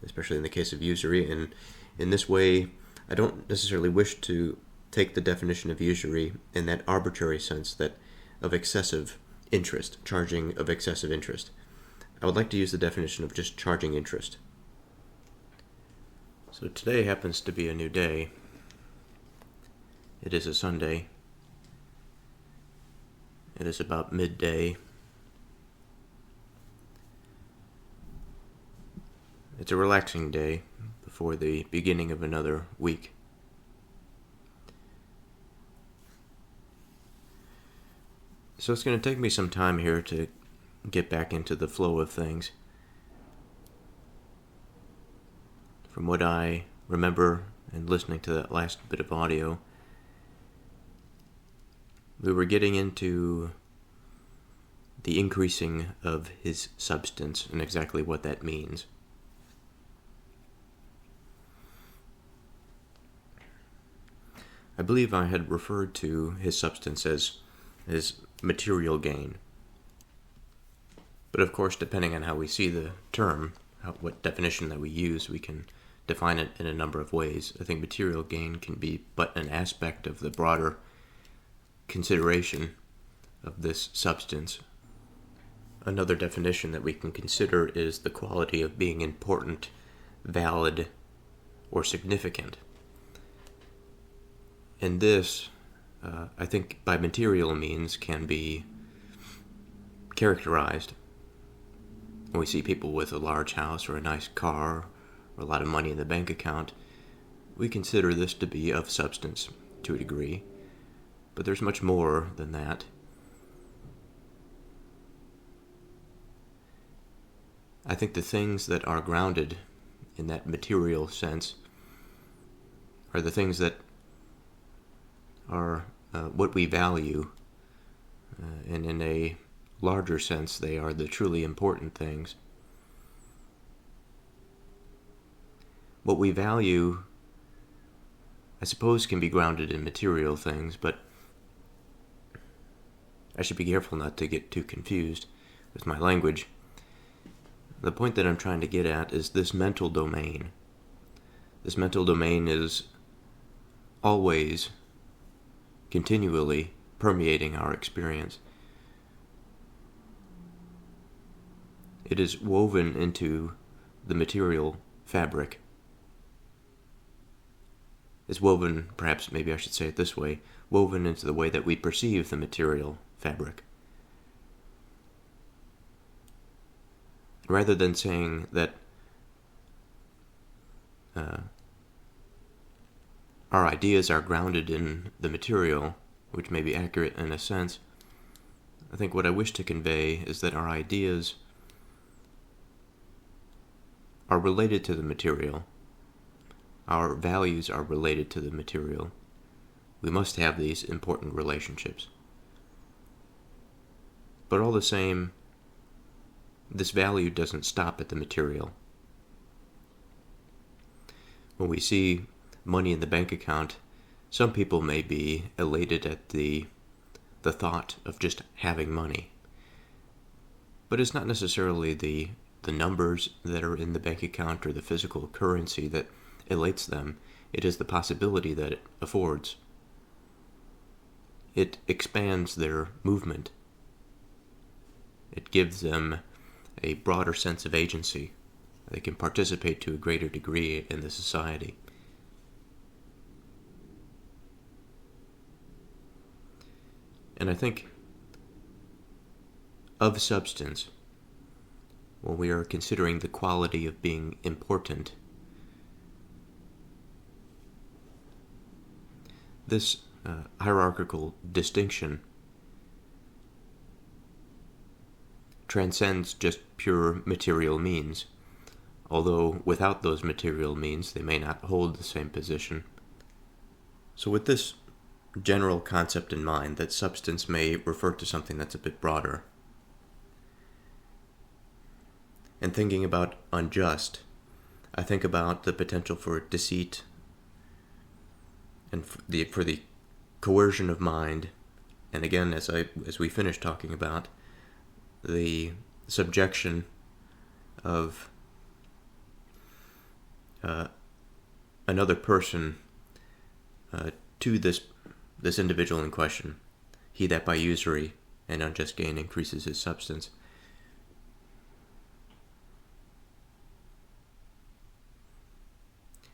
especially in the case of usury. And in this way, I don't necessarily wish to take the definition of usury in that arbitrary sense that of excessive interest, charging of excessive interest. I would like to use the definition of just charging interest. So today happens to be a new day. It is a Sunday. It is about midday. It's a relaxing day before the beginning of another week. So it's going to take me some time here to get back into the flow of things. from what I remember and listening to that last bit of audio, we were getting into the increasing of his substance and exactly what that means. I believe I had referred to his substance as material gain. But of course, depending on how we see the term, what definition that we use, we can define it in a number of ways. I think material gain can be but an aspect of the broader consideration of this substance. Another definition that we can consider is the quality of being important, valid, or significant. And this, I think, by material means can be characterized. When we see people with a large house or a nice car or a lot of money in the bank account, we consider this to be of substance to a degree. But there's much more than that. I think the things that are grounded in that material sense are the things that are what we value, and in a larger sense, they are the truly important things. What we value, I suppose, can be grounded in material things, but I should be careful not to get too confused with my language. The point that I'm trying to get at is this mental domain. This mental domain is always, continually permeating our experience. It is woven into the material fabric. It's woven, perhaps maybe I should say it this way, woven into the way that we perceive the material fabric. Rather than saying that our ideas are grounded in the material, which may be accurate in a sense, I think what I wish to convey is that our ideas are related to the material. Our values are related to the material. We must have these important relationships. But all the same, this value doesn't stop at the material. When we see money in the bank account, some people may be elated at the thought of just having money. But it's not necessarily the numbers that are in the bank account or the physical currency that elates them. It is the possibility that it affords. It expands their movement. It gives them a broader sense of agency. They can participate to a greater degree in the society. And I think of substance, when we are considering the quality of being important, this hierarchical distinction transcends just pure material means, although without those material means they may not hold the same position. So with this general concept in mind, that substance may refer to something that's a bit broader, and thinking about unjust, I think about the potential for deceit and for the coercion of mind, and again, as we finish talking about, the subjection of another person to this individual in question, he that by usury and unjust gain increases his substance.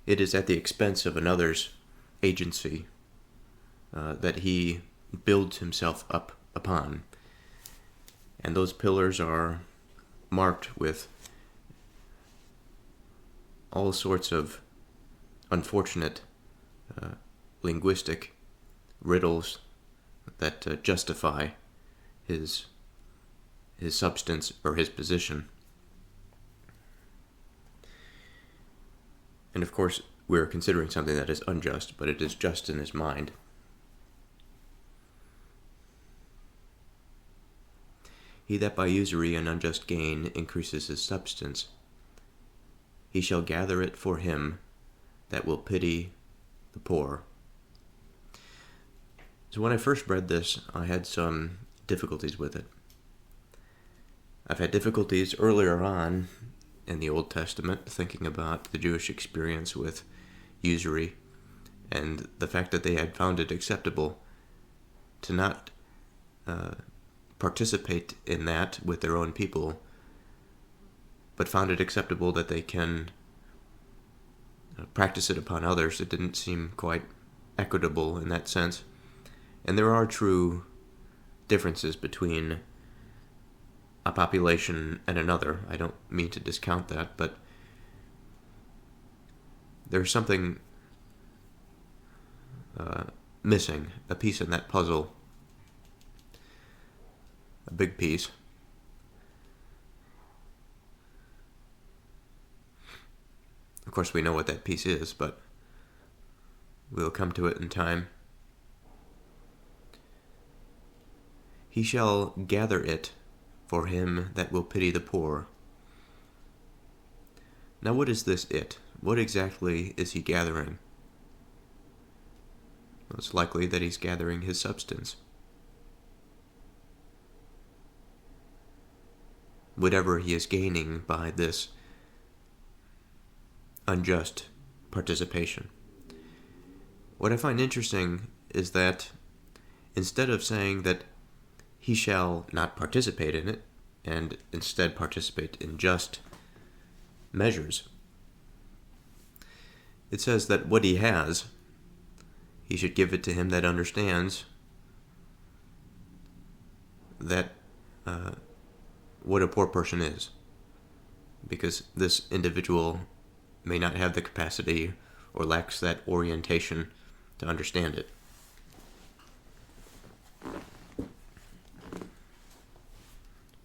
It is at the expense of another's agency that he builds himself up upon. And those pillars are marked with all sorts of unfortunate linguistic riddles that justify his substance or his position. And of course, we're considering something that is unjust, but it is just in his mind. He that by usury and unjust gain increases his substance, he shall gather it for him that will pity the poor. So when I first read this, I had some difficulties with it. I've had difficulties earlier on in the Old Testament thinking about the Jewish experience with usury and the fact that they had found it acceptable to not participate in that with their own people, but found it acceptable that they can practice it upon others. It didn't seem quite equitable in that sense. And there are true differences between a population and another. I don't mean to discount that, but there's something missing, a piece in that puzzle, a big piece. Of course, we know what that piece is, but we'll come to it in time. He shall gather it for him that will pity the poor. Now, what is this it? What exactly is he gathering? Well, it's likely that he's gathering his substance. Whatever he is gaining by this unjust participation. What I find interesting is that instead of saying that he shall not participate in it, and instead participate in just measures, it says that what he has, he should give it to him that understands that what a poor person is, because this individual may not have the capacity or lacks that orientation to understand it.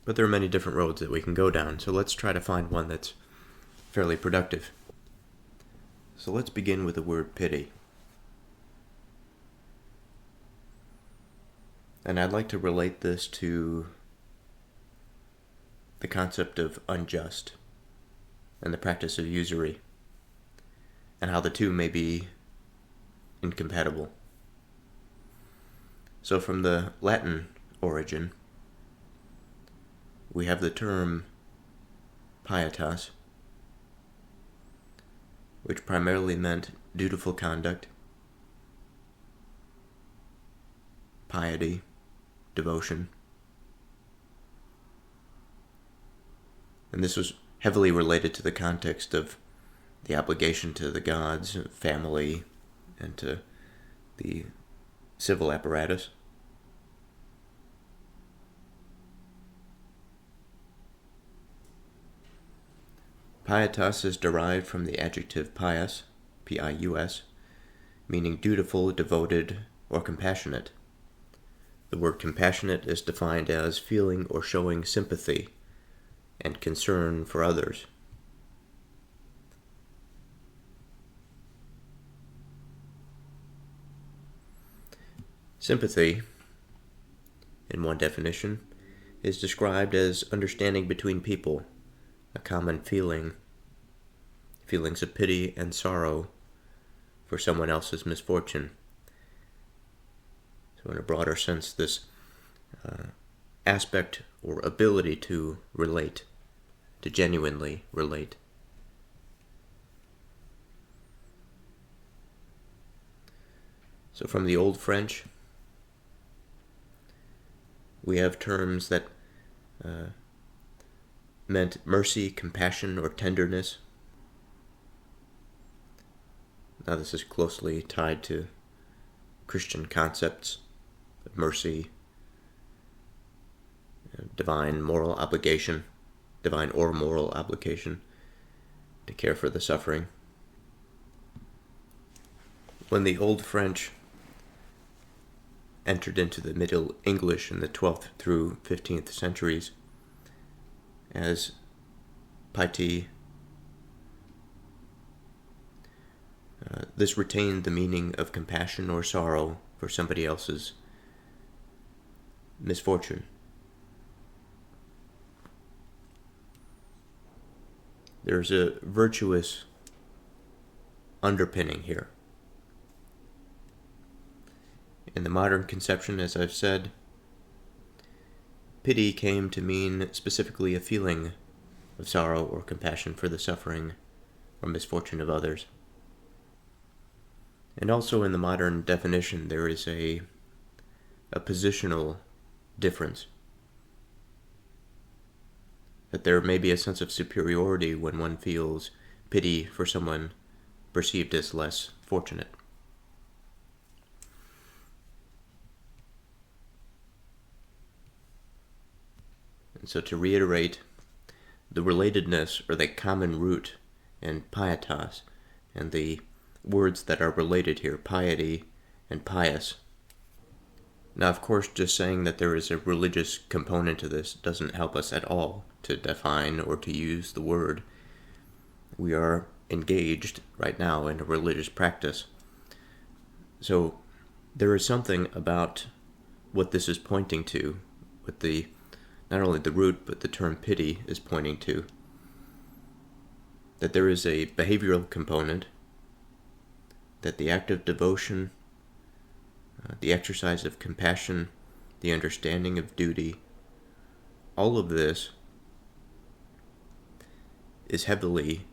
But there are many different roads that we can go down, so let's try to find one that's fairly productive. So let's begin with the word pity. And I'd like to relate this to the concept of unjust and the practice of usury, and how the two may be incompatible. So from the Latin origin, we have the term pietas, which primarily meant dutiful conduct, piety, devotion. And this was heavily related to the context of the obligation to the gods, family, and to the civil apparatus. Pietas is derived from the adjective pius, P-I-U-S, meaning dutiful, devoted, or compassionate. The word compassionate is defined as feeling or showing sympathy and concern for others. Sympathy, in one definition, is described as understanding between people, a common feelings of pity and sorrow for someone else's misfortune. So in a broader sense, this aspect or ability to relate, to genuinely relate. So from the Old French, we have terms that meant mercy, compassion, or tenderness. Now this is closely tied to Christian concepts of mercy, divine moral obligation, divine or moral obligation to care for the suffering. When the Old French entered into the Middle English in the 12th through 15th centuries as piety, this retain the meaning of compassion or sorrow for somebody else's misfortune. There's a virtuous underpinning here. In the modern conception, as I've said, pity came to mean specifically a feeling of sorrow or compassion for the suffering or misfortune of others. And also in the modern definition, there is a positional difference. That there may be a sense of superiority when one feels pity for someone perceived as less fortunate. And so to reiterate, the relatedness or the common root in pietas and the words that are related here, piety and pious. Now, of course, just saying that there is a religious component to this doesn't help us at all to define or to use the word. We are engaged right now in a religious practice. So there is something about what this is pointing to, what the not only the root but the term pity is pointing to, that there is a behavioral component, that the act of devotion, the exercise of compassion, the understanding of duty, all of this is heavily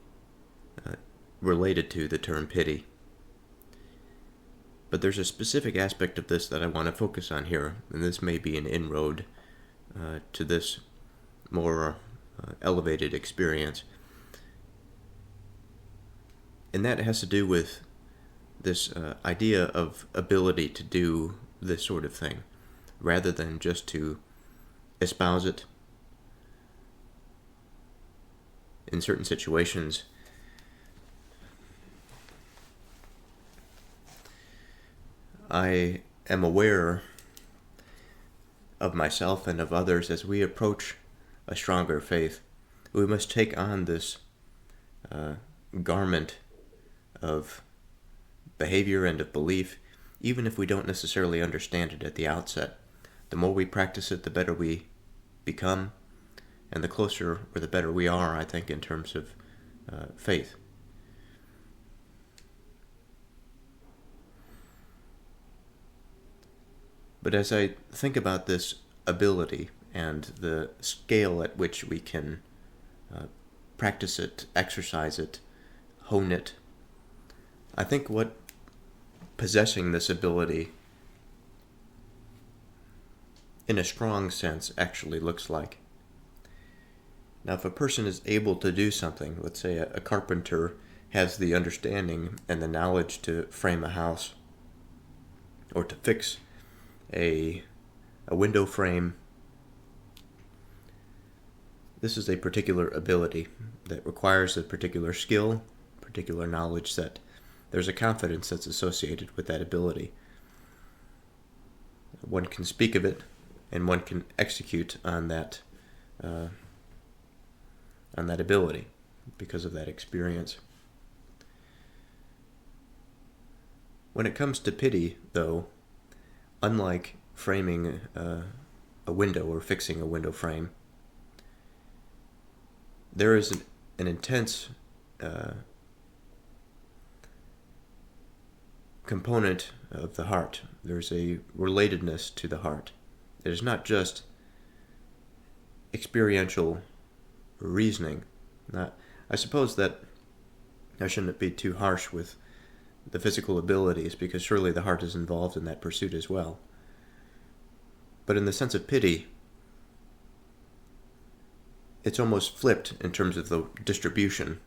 related to the term pity. But there's a specific aspect of this that I want to focus on here, and this may be an inroad to this more elevated experience. And that has to do with this idea of ability to do this sort of thing, rather than just to espouse it. In certain situations, I am aware of myself and of others as we approach a stronger faith. We must take on this garment of behavior and of belief, even if we don't necessarily understand it at the outset. The more we practice it, the better we become, and the closer or the better we are, I think, in terms of faith. But as I think about this ability and the scale at which we can practice it, exercise it, hone it, I think what possessing this ability in a strong sense actually looks like. Now, if a person is able to do something, let's say a carpenter has the understanding and the knowledge to frame a house or to fix a window frame, this is a particular ability that requires a particular skill, particular knowledge set. There's a confidence that's associated with that ability. One can speak of it, and one can execute on that ability because of that experience. When it comes to pity, though, unlike framing a window or fixing a window frame, there is an intense component of the heart. There's a relatedness to the heart. It is not just experiential reasoning. I suppose that I shouldn't be too harsh with the physical abilities, because surely the heart is involved in that pursuit as well. But in the sense of pity, it's almost flipped in terms of the distribution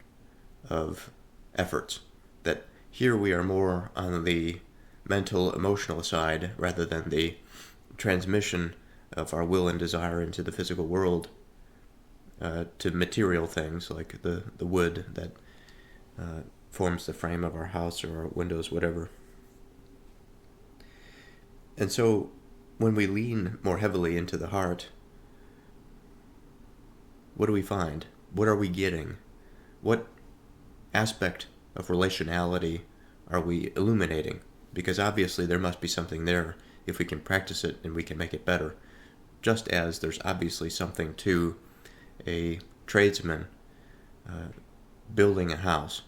of efforts. That here we are more on the mental, emotional side rather than the transmission of our will and desire into the physical world to material things like the wood that forms the frame of our house or our windows, whatever. And so when we lean more heavily into the heart, what do we find? What are we getting? What aspect of relationality are we illuminating? Because obviously there must be something there if we can practice it and we can make it better. Just as there's obviously something to a tradesman building a house.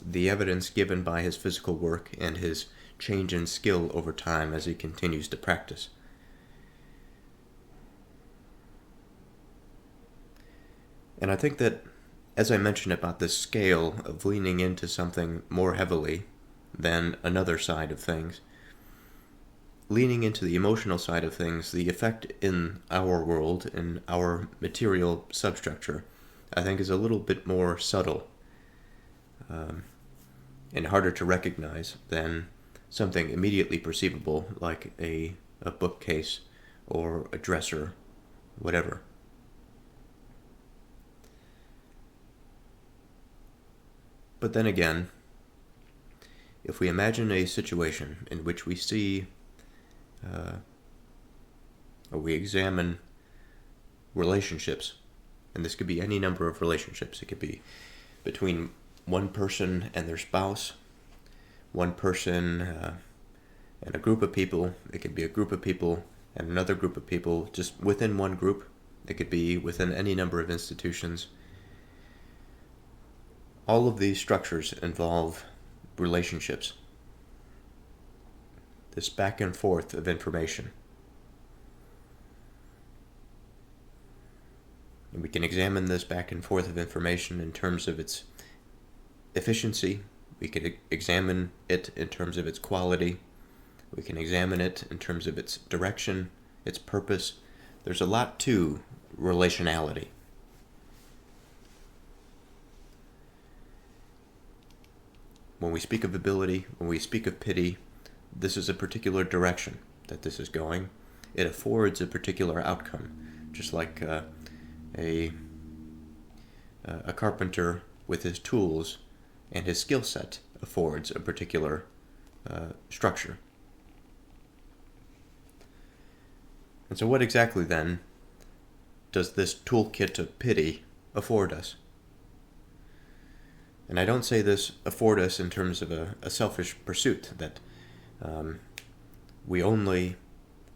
The evidence given by his physical work and his change in skill over time as he continues to practice. And I think that, as I mentioned about this scale of leaning into something more heavily than another side of things, leaning into the emotional side of things, the effect in our world, in our material substructure, I think is a little bit more subtle and harder to recognize than something immediately perceivable like a bookcase or a dresser, whatever. But then again, if we imagine a situation in which we see or we examine relationships, and this could be any number of relationships. It could be between one person and their spouse, one person and a group of people. It could be a group of people and another group of people just within one group. It could be within any number of institutions. All of these structures involve relationships. This back and forth of information. And we can examine this back and forth of information in terms of its efficiency. We can examine it in terms of its quality. We can examine it in terms of its direction, its purpose. There's a lot to relationality. When we speak of ability, when we speak of pity, this is a particular direction that this is going. It affords a particular outcome, just like a carpenter with his tools and his skill set affords a particular structure. And so what exactly then does this toolkit of pity afford us? And I don't say this afford us in terms of a selfish pursuit, that we only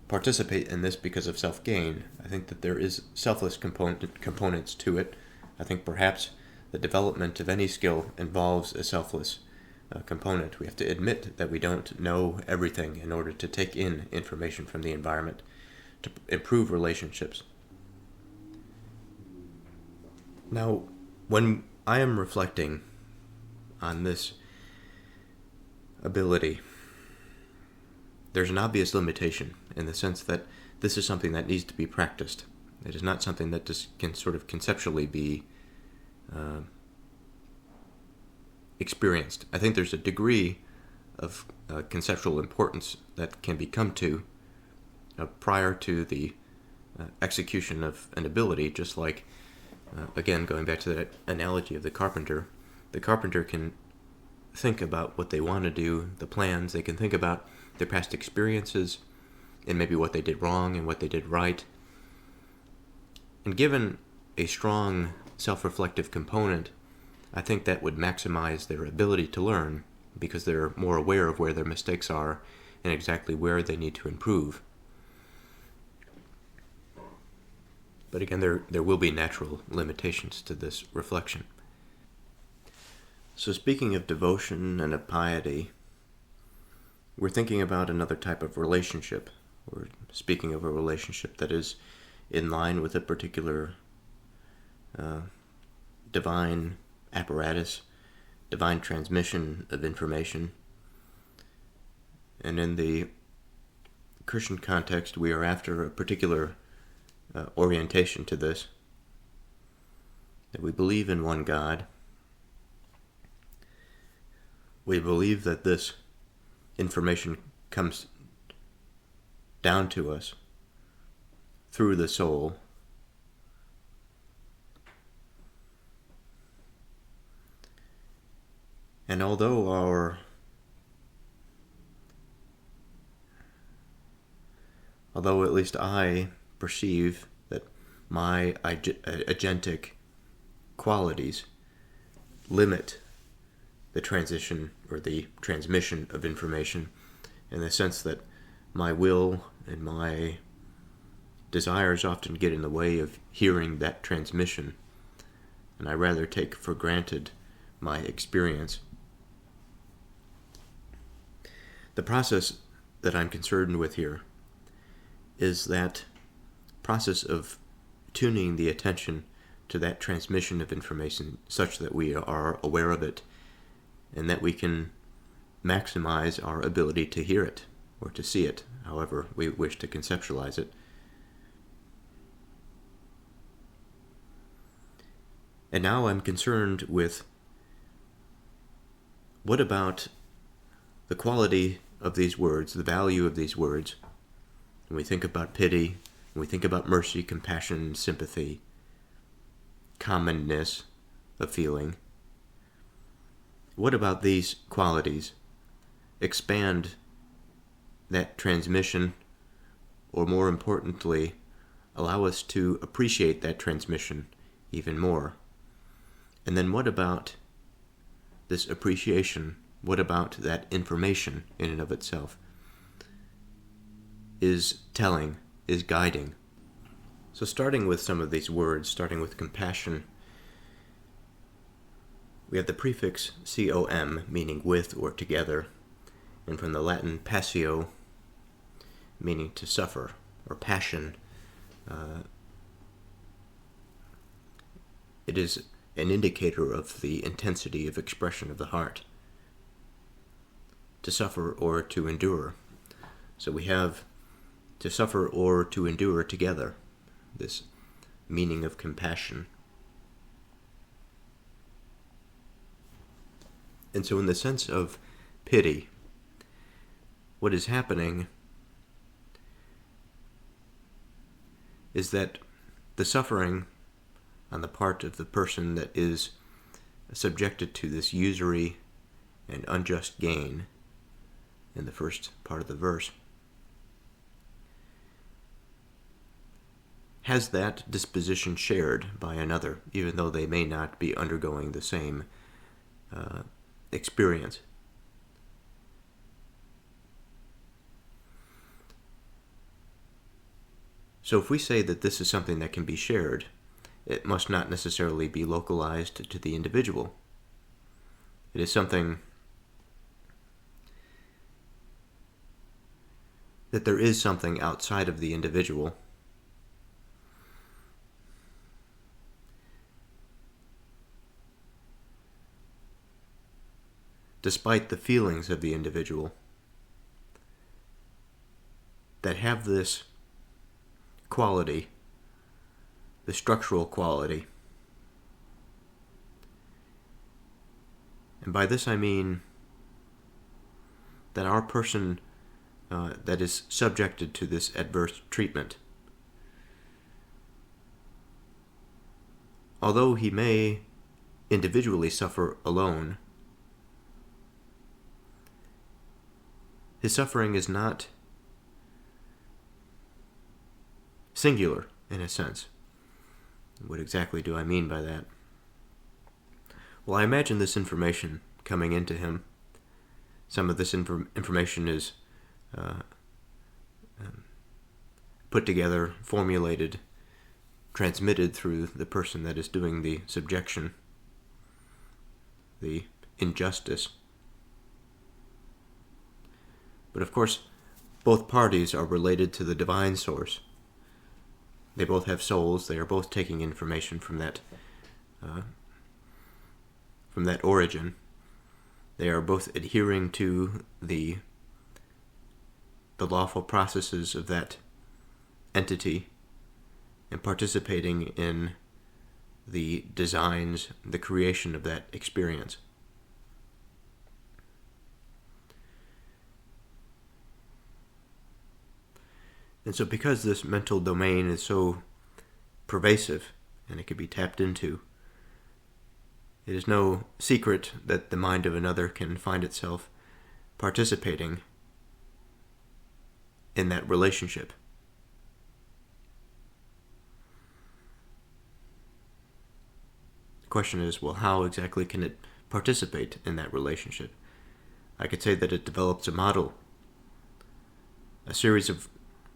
participate in this because of self-gain. I think that there is selfless components to it. I think perhaps the development of any skill involves a selfless component. We have to admit that we don't know everything in order to take in information from the environment, to improve relationships. Now, when I am reflecting on this ability, there's an obvious limitation in the sense that this is something that needs to be practiced. It is not something that just can sort of conceptually be experienced. I think there's a degree of conceptual importance that can be come to prior to the execution of an ability, just like, again, going back to that analogy of the carpenter can think about what they want to do, the plans. They can think about their past experiences and maybe what they did wrong and what they did right. And given a strong self-reflective component, I think that would maximize their ability to learn, because they're more aware of where their mistakes are and exactly where they need to improve. But again, there will be natural limitations to this reflection. So speaking of devotion and of piety, we're thinking about another type of relationship. We're speaking of a relationship that is in line with a particular divine apparatus, divine transmission of information. And in the Christian context, we are after a particular orientation to this, that we believe in one God. We believe that this information comes down to us through the soul. And although at least I perceive that my agentic qualities limit the transition or the transmission of information, in the sense that my will and my desires often get in the way of hearing that transmission, and I rather take for granted my experience. The process that I'm concerned with here is that process of tuning the attention to that transmission of information such that we are aware of it and that we can maximize our ability to hear it or to see it, however we wish to conceptualize it. And now I'm concerned with what about the quality of these words, the value of these words. When we think about pity, when we think about mercy, compassion, sympathy, commonness of feeling, what about these qualities expand that transmission, or more importantly, allow us to appreciate that transmission even more? And then what about this appreciation? What about that information in and of itself is telling, is guiding? So starting with some of these words, starting with compassion, we have the prefix com, meaning with or together, and from the Latin passio, meaning to suffer, or passion. It is an indicator of the intensity of expression of the heart. To suffer or to endure. So we have to suffer or to endure together, this meaning of compassion. And so in the sense of pity, what is happening is that the suffering on the part of the person that is subjected to this usury and unjust gain in the first part of the verse has that disposition shared by another, even though they may not be undergoing the same experience. So if we say that this is something that can be shared, it must not necessarily be localized to the individual. It is something that there is something outside of the individual despite the feelings of the individual that have this quality, the structural quality. And by this I mean that our person that is subjected to this adverse treatment, although he may individually suffer alone, his suffering is not singular in a sense. What exactly do I mean by that? Well, I imagine this information coming into him. Some of this information is put together, formulated, transmitted through the person that is doing the subjection, the injustice. But of course, both parties are related to the divine source. They both have souls. They are both taking information from that origin. They are both adhering to the lawful processes of that entity and participating in the designs, the creation of that experience. And so because this mental domain is so pervasive and it can be tapped into, it is no secret that the mind of another can find itself participating in that relationship. The question is, well, how exactly can it participate in that relationship? I could say that it develops a model, a series of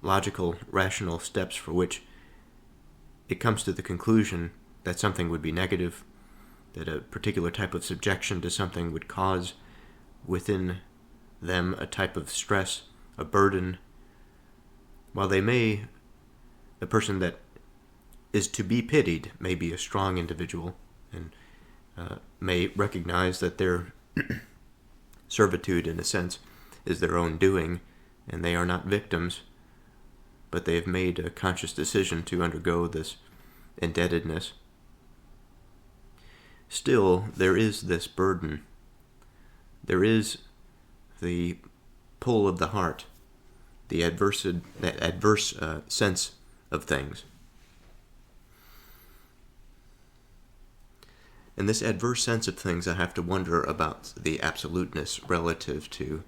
logical, rational steps for which it comes to the conclusion that something would be negative, that a particular type of subjection to something would cause within them a type of stress, a burden. While the person that is to be pitied may be a strong individual and may recognize that their servitude, in a sense, is their own doing, and they are not victims, but they have made a conscious decision to undergo this indebtedness. Still, there is this burden. There is the pull of the heart, that adverse sense of things. In this adverse sense of things, I have to wonder about the absoluteness relative to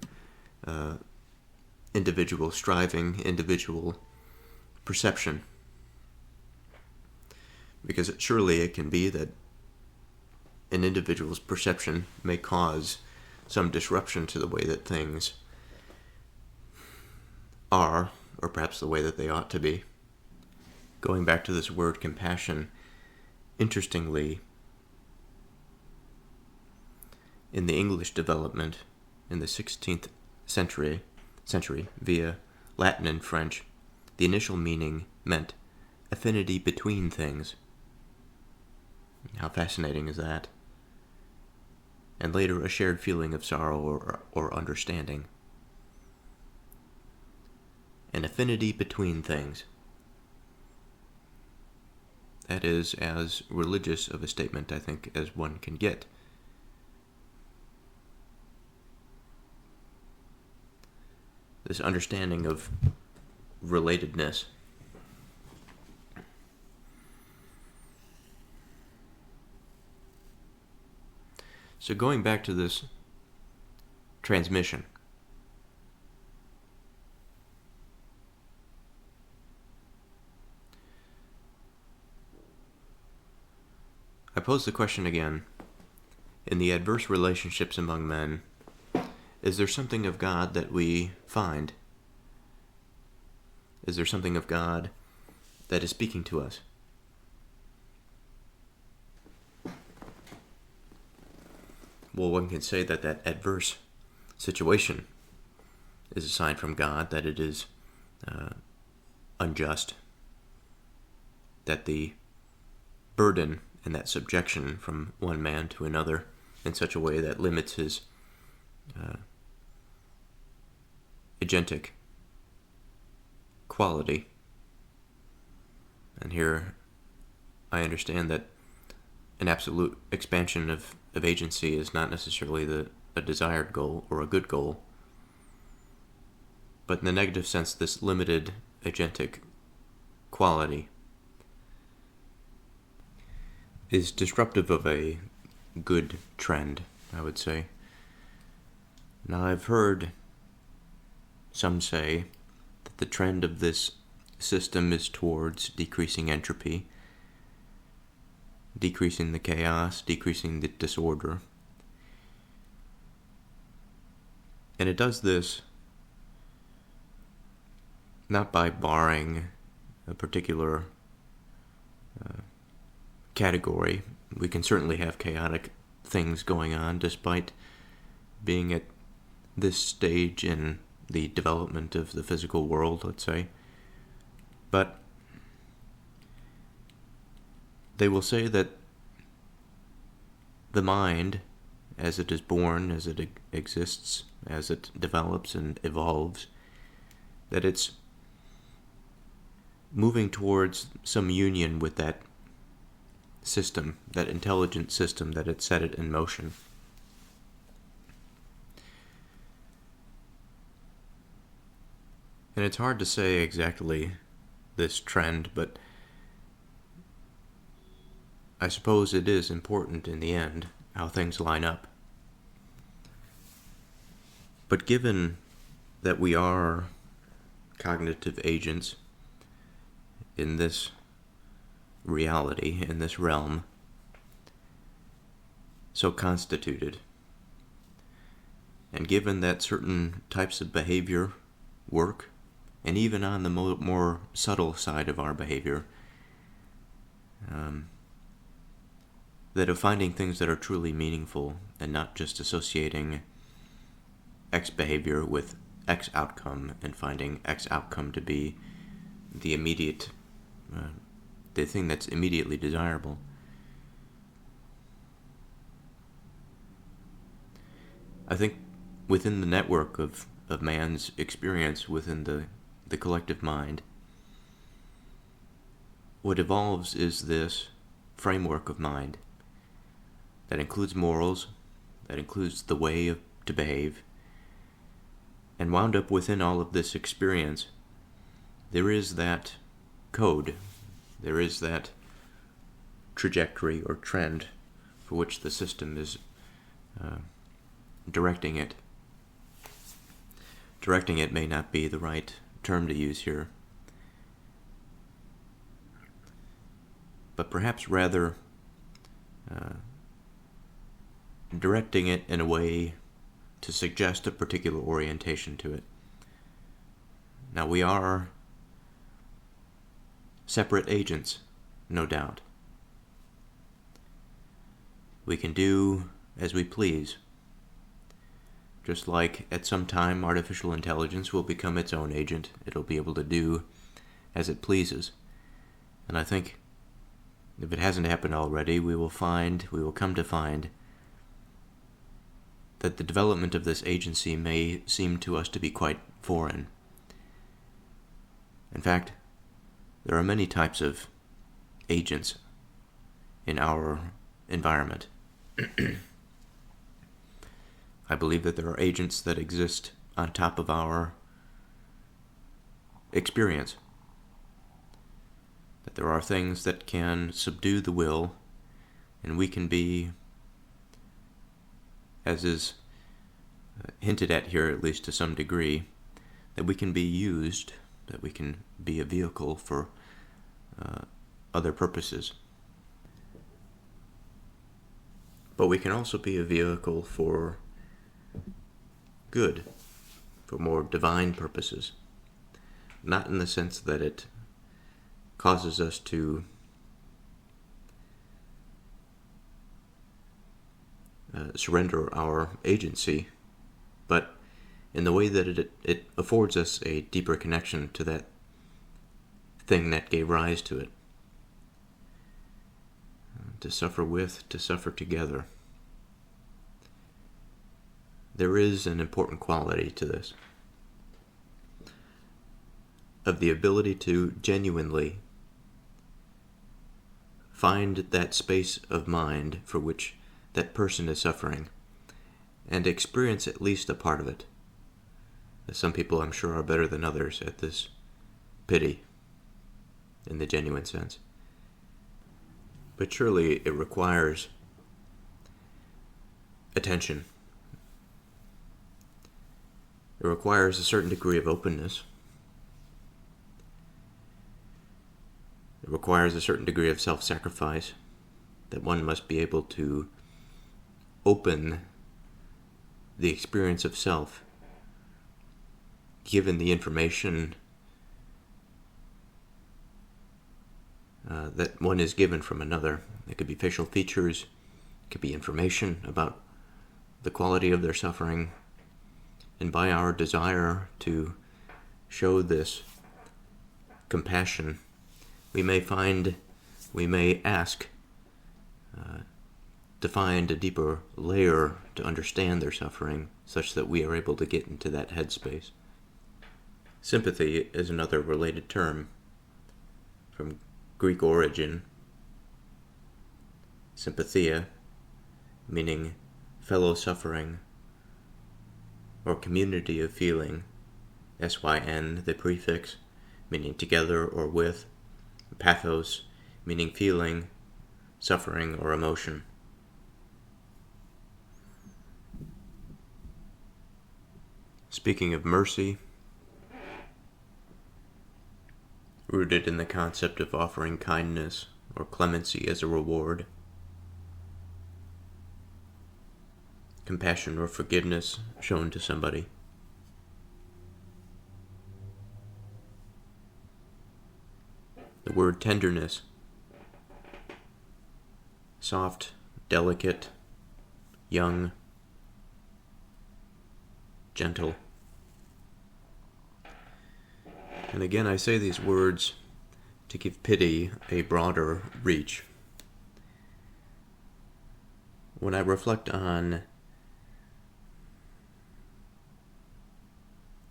individual striving, individual perception. Because surely it can be that an individual's perception may cause some disruption to the way that things are, or perhaps the way that they ought to be. Going back to this word compassion, interestingly, in the English development in the 16th century via Latin and French, the initial meaning meant affinity between things. How fascinating is that? And later a shared feeling of sorrow or understanding. An affinity between things. That is as religious of a statement, I think, as one can get. This understanding of relatedness. So going back to this transmission, I pose the question again. In the adverse relationships among men, is there something of God that we find? Is there something of God that is speaking to us? Well, one can say that adverse situation is a sign from God that it is unjust, that the burden and that subjection from one man to another in such a way that limits his agentic quality. And here I understand that an absolute expansion of agency is not necessarily a desired goal or a good goal, but in the negative sense, this limited agentic quality is disruptive of a good trend, I would say. Now, I've heard some say that the trend of this system is towards decreasing entropy, decreasing the chaos, decreasing the disorder. And it does this not by barring a particular category. We can certainly have chaotic things going on despite being at this stage in the development of the physical world, let's say. But they will say that the mind, as it is born, as it exists, as it develops and evolves, that it's moving towards some union with that system, that intelligent system that had set it in motion. And it's hard to say exactly this trend, but I suppose it is important in the end how things line up. But given that we are cognitive agents in this reality, in this realm, so constituted, And given that certain types of behavior work, and even on the more subtle side of our behavior, that of finding things that are truly meaningful and not just associating X behavior with X outcome and finding X outcome to be the immediate, the thing that's immediately desirable. I think within the network of man's experience within the collective mind, what evolves is this framework of mind that includes morals, that includes the way to behave, and wound up within all of this experience, there is that code, there is that trajectory or trend for which the system is directing it. Directing it may not be the right term to use here, but perhaps rather directing it in a way to suggest a particular orientation to it. Now, we are separate agents, no doubt. We can do as we please. Just like at some time artificial intelligence will become its own agent, it'll be able to do as it pleases. And I think if it hasn't happened already, we will come to find that the development of this agency may seem to us to be quite foreign. In fact, there are many types of agents in our environment. I believe that there are agents that exist on top of our experience. That there are things that can subdue the will, and we can be, as is hinted at here at least to some degree, that we can be used, that we can be a vehicle for other purposes. But we can also be a vehicle for good, for more divine purposes. Not in the sense that it causes us to surrender our agency, but in the way that it affords us a deeper connection to that thing that gave rise to it. To suffer with, to suffer together. There is an important quality to this, of the ability to genuinely find that space of mind for which that person is suffering, and experience at least a part of it. Some people, I'm sure, are better than others at this pity, in the genuine sense. But surely it requires attention. It requires a certain degree of openness. It requires a certain degree of self-sacrifice, that one must be able to open the experience of self, given the information that one is given from another. It could be facial features, it could be information about the quality of their suffering, and by our desire to show this compassion, we may ask to find a deeper layer to understand their suffering, such that we are able to get into that headspace. Sympathy is another related term from Greek origin. Sympathia, meaning fellow suffering or community of feeling. SYN, the prefix, meaning together or with. Pathos, meaning feeling, suffering, or emotion. Speaking of mercy, rooted in the concept of offering kindness or clemency as a reward, compassion or forgiveness shown to somebody. The word tenderness, soft, delicate, young, gentle. And again, I say these words to give pity a broader reach. When I reflect on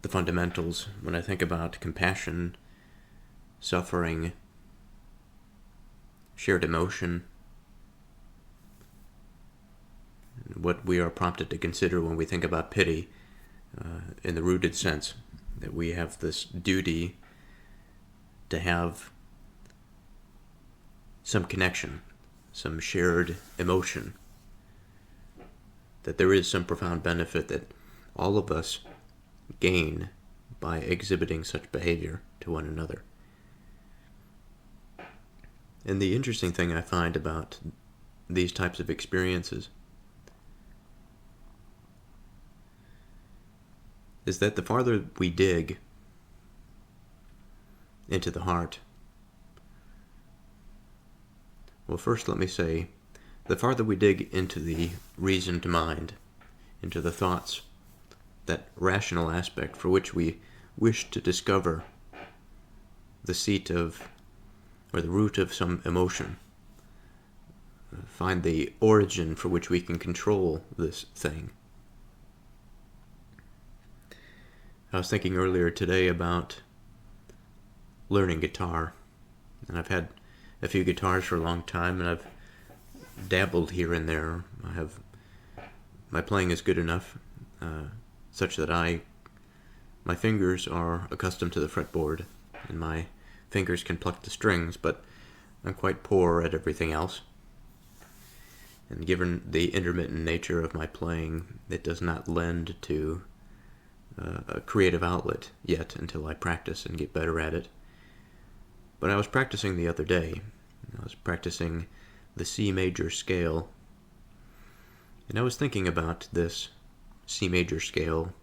the fundamentals, when I think about compassion, suffering, shared emotion, what we are prompted to consider when we think about pity, in the rooted sense that we have this duty to have some connection, some shared emotion, that there is some profound benefit that all of us gain by exhibiting such behavior to one another. And the interesting thing I find about these types of experiences is that the farther we dig into the heart, well, first let me say, the farther we dig into the reasoned mind, into the thoughts, that rational aspect for which we wish to discover the seat of, or the root of some emotion, find the origin for which we can control this thing. I was thinking earlier today about learning guitar, and I've had a few guitars for a long time, and I've dabbled here and there. My playing is good enough, such that my fingers are accustomed to the fretboard, and my fingers can pluck the strings, but I'm quite poor at everything else. And given the intermittent nature of my playing, it does not lend to a creative outlet yet until I practice and get better at it. But I was practicing the other day. I was practicing the C major scale, and I was thinking about this C major scale.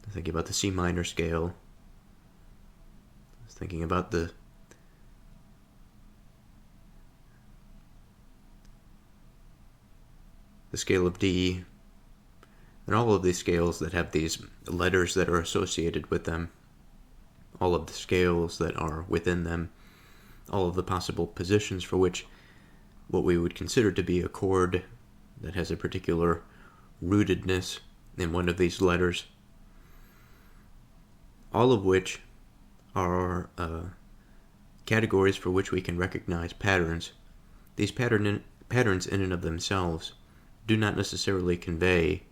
I was thinking about the C minor scale. I was thinking about the scale of D, and all of these scales that have these letters that are associated with them, all of the scales that are within them, all of the possible positions for which what we would consider to be a chord that has a particular rootedness in one of these letters, all of which are categories for which we can recognize patterns. These patterns in and of themselves do not necessarily convey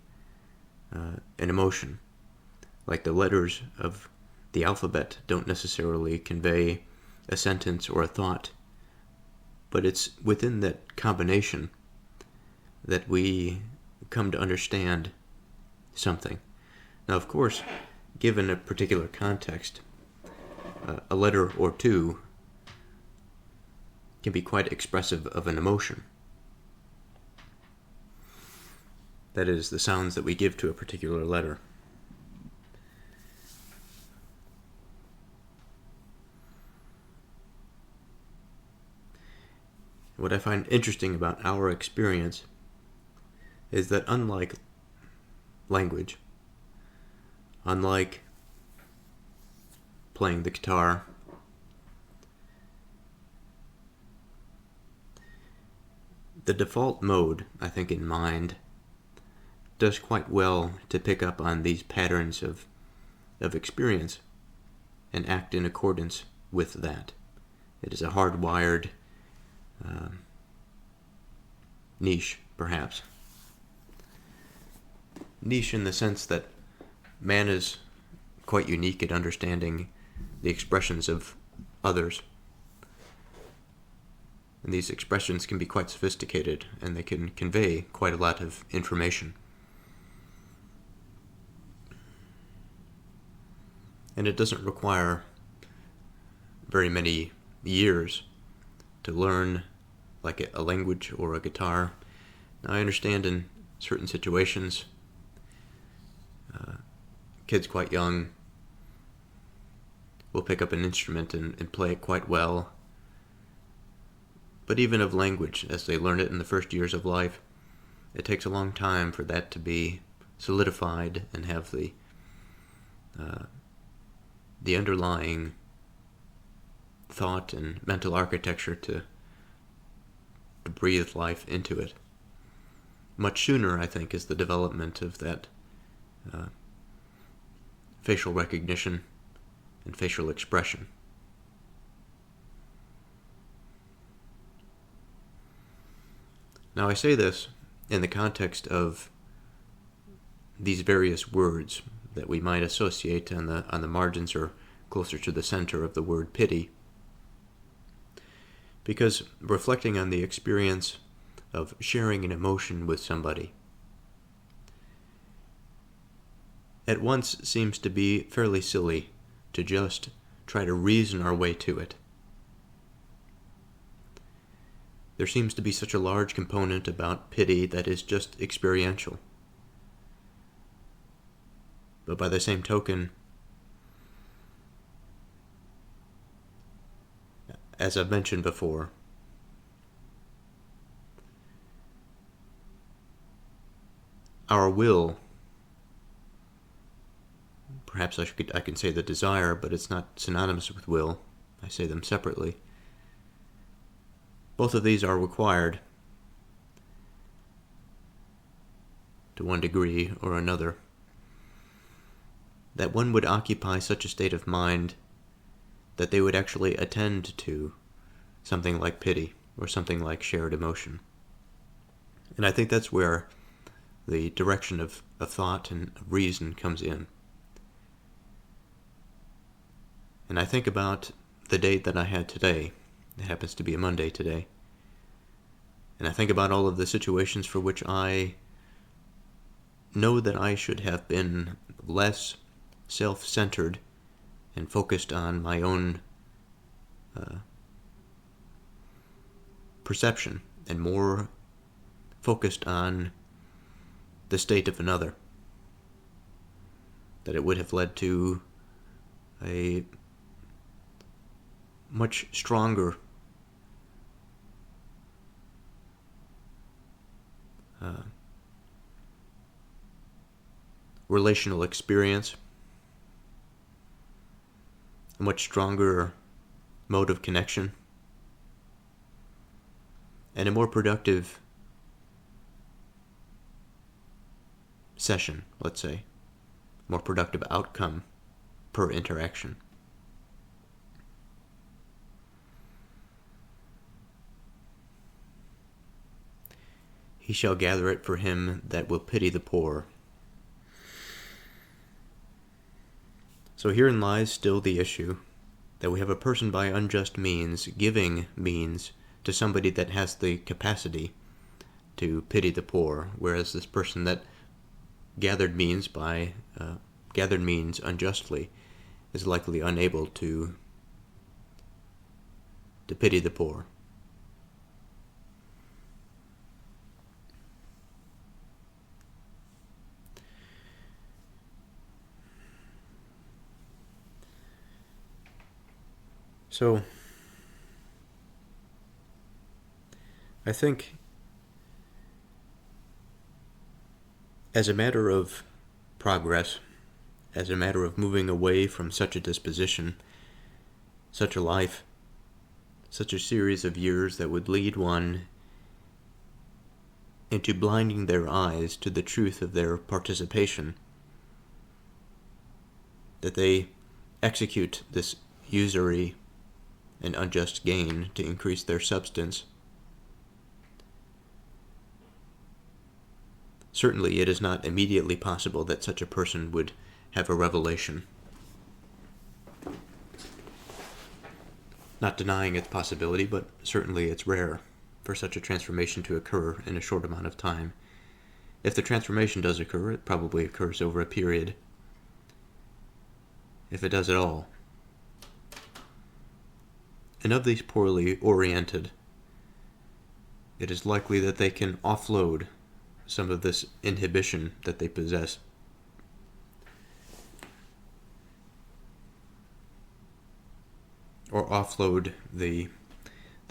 an emotion, like the letters of the alphabet don't necessarily convey a sentence or a thought, but it's within that combination that we come to understand something. Now, of course, given a particular context, a letter or two can be quite expressive of an emotion. That is, the sounds that we give to a particular letter. What I find interesting about our experience is that unlike language, unlike playing the guitar, the default mode, I think, in mind does quite well to pick up on these patterns of experience and act in accordance with that. It is a hardwired niche, perhaps. Niche in the sense that man is quite unique at understanding the expressions of others. And these expressions can be quite sophisticated, and they can convey quite a lot of information. And it doesn't require very many years to learn like a language or a guitar. Now, I understand in certain situations. Kids quite young will pick up an instrument and play it quite well. But even of language, as they learn it in the first years of life, it takes a long time for that to be solidified and have the underlying thought and mental architecture to breathe life into it. Much sooner, I think, is the development of that facial recognition and facial expression. Now, I say this in the context of these various words that we might associate on the margins or closer to the center of the word pity, because reflecting on the experience of sharing an emotion with somebody at once seems to be fairly silly to just try to reason our way to it. There seems to be such a large component about pity that is just experiential. But by the same token, as I've mentioned before, our will, perhaps I can say the desire, but it's not synonymous with will. I say them separately. Both of these are required to one degree or another. That one would occupy such a state of mind that they would actually attend to something like pity or something like shared emotion. And I think that's where the direction of thought and reason comes in. And I think about the date that I had today. It happens to be a Monday today. And I think about all of the situations for which I know that I should have been less self-centered and focused on my own perception and more focused on the state of another. That it would have led to a much stronger relational experience, a much stronger mode of connection, and a more productive session, let's say, more productive outcome per interaction. He shall gather it for him that will pity the poor. So herein lies still the issue, that we have a person by unjust means giving means to somebody that has the capacity to pity the poor, whereas this person that gathered means unjustly is likely unable to pity the poor. So, I think as a matter of progress, as a matter of moving away from such a disposition, such a life, such a series of years that would lead one into blinding their eyes to the truth of their participation, that they execute this usury and unjust gain to increase their substance. Certainly it is not immediately possible that such a person would have a revelation. Not denying its possibility, but certainly it's rare for such a transformation to occur in a short amount of time. If the transformation does occur, it probably occurs over a period, if it does at all. And of these poorly oriented, it is likely that they can offload some of this inhibition that they possess. Or offload the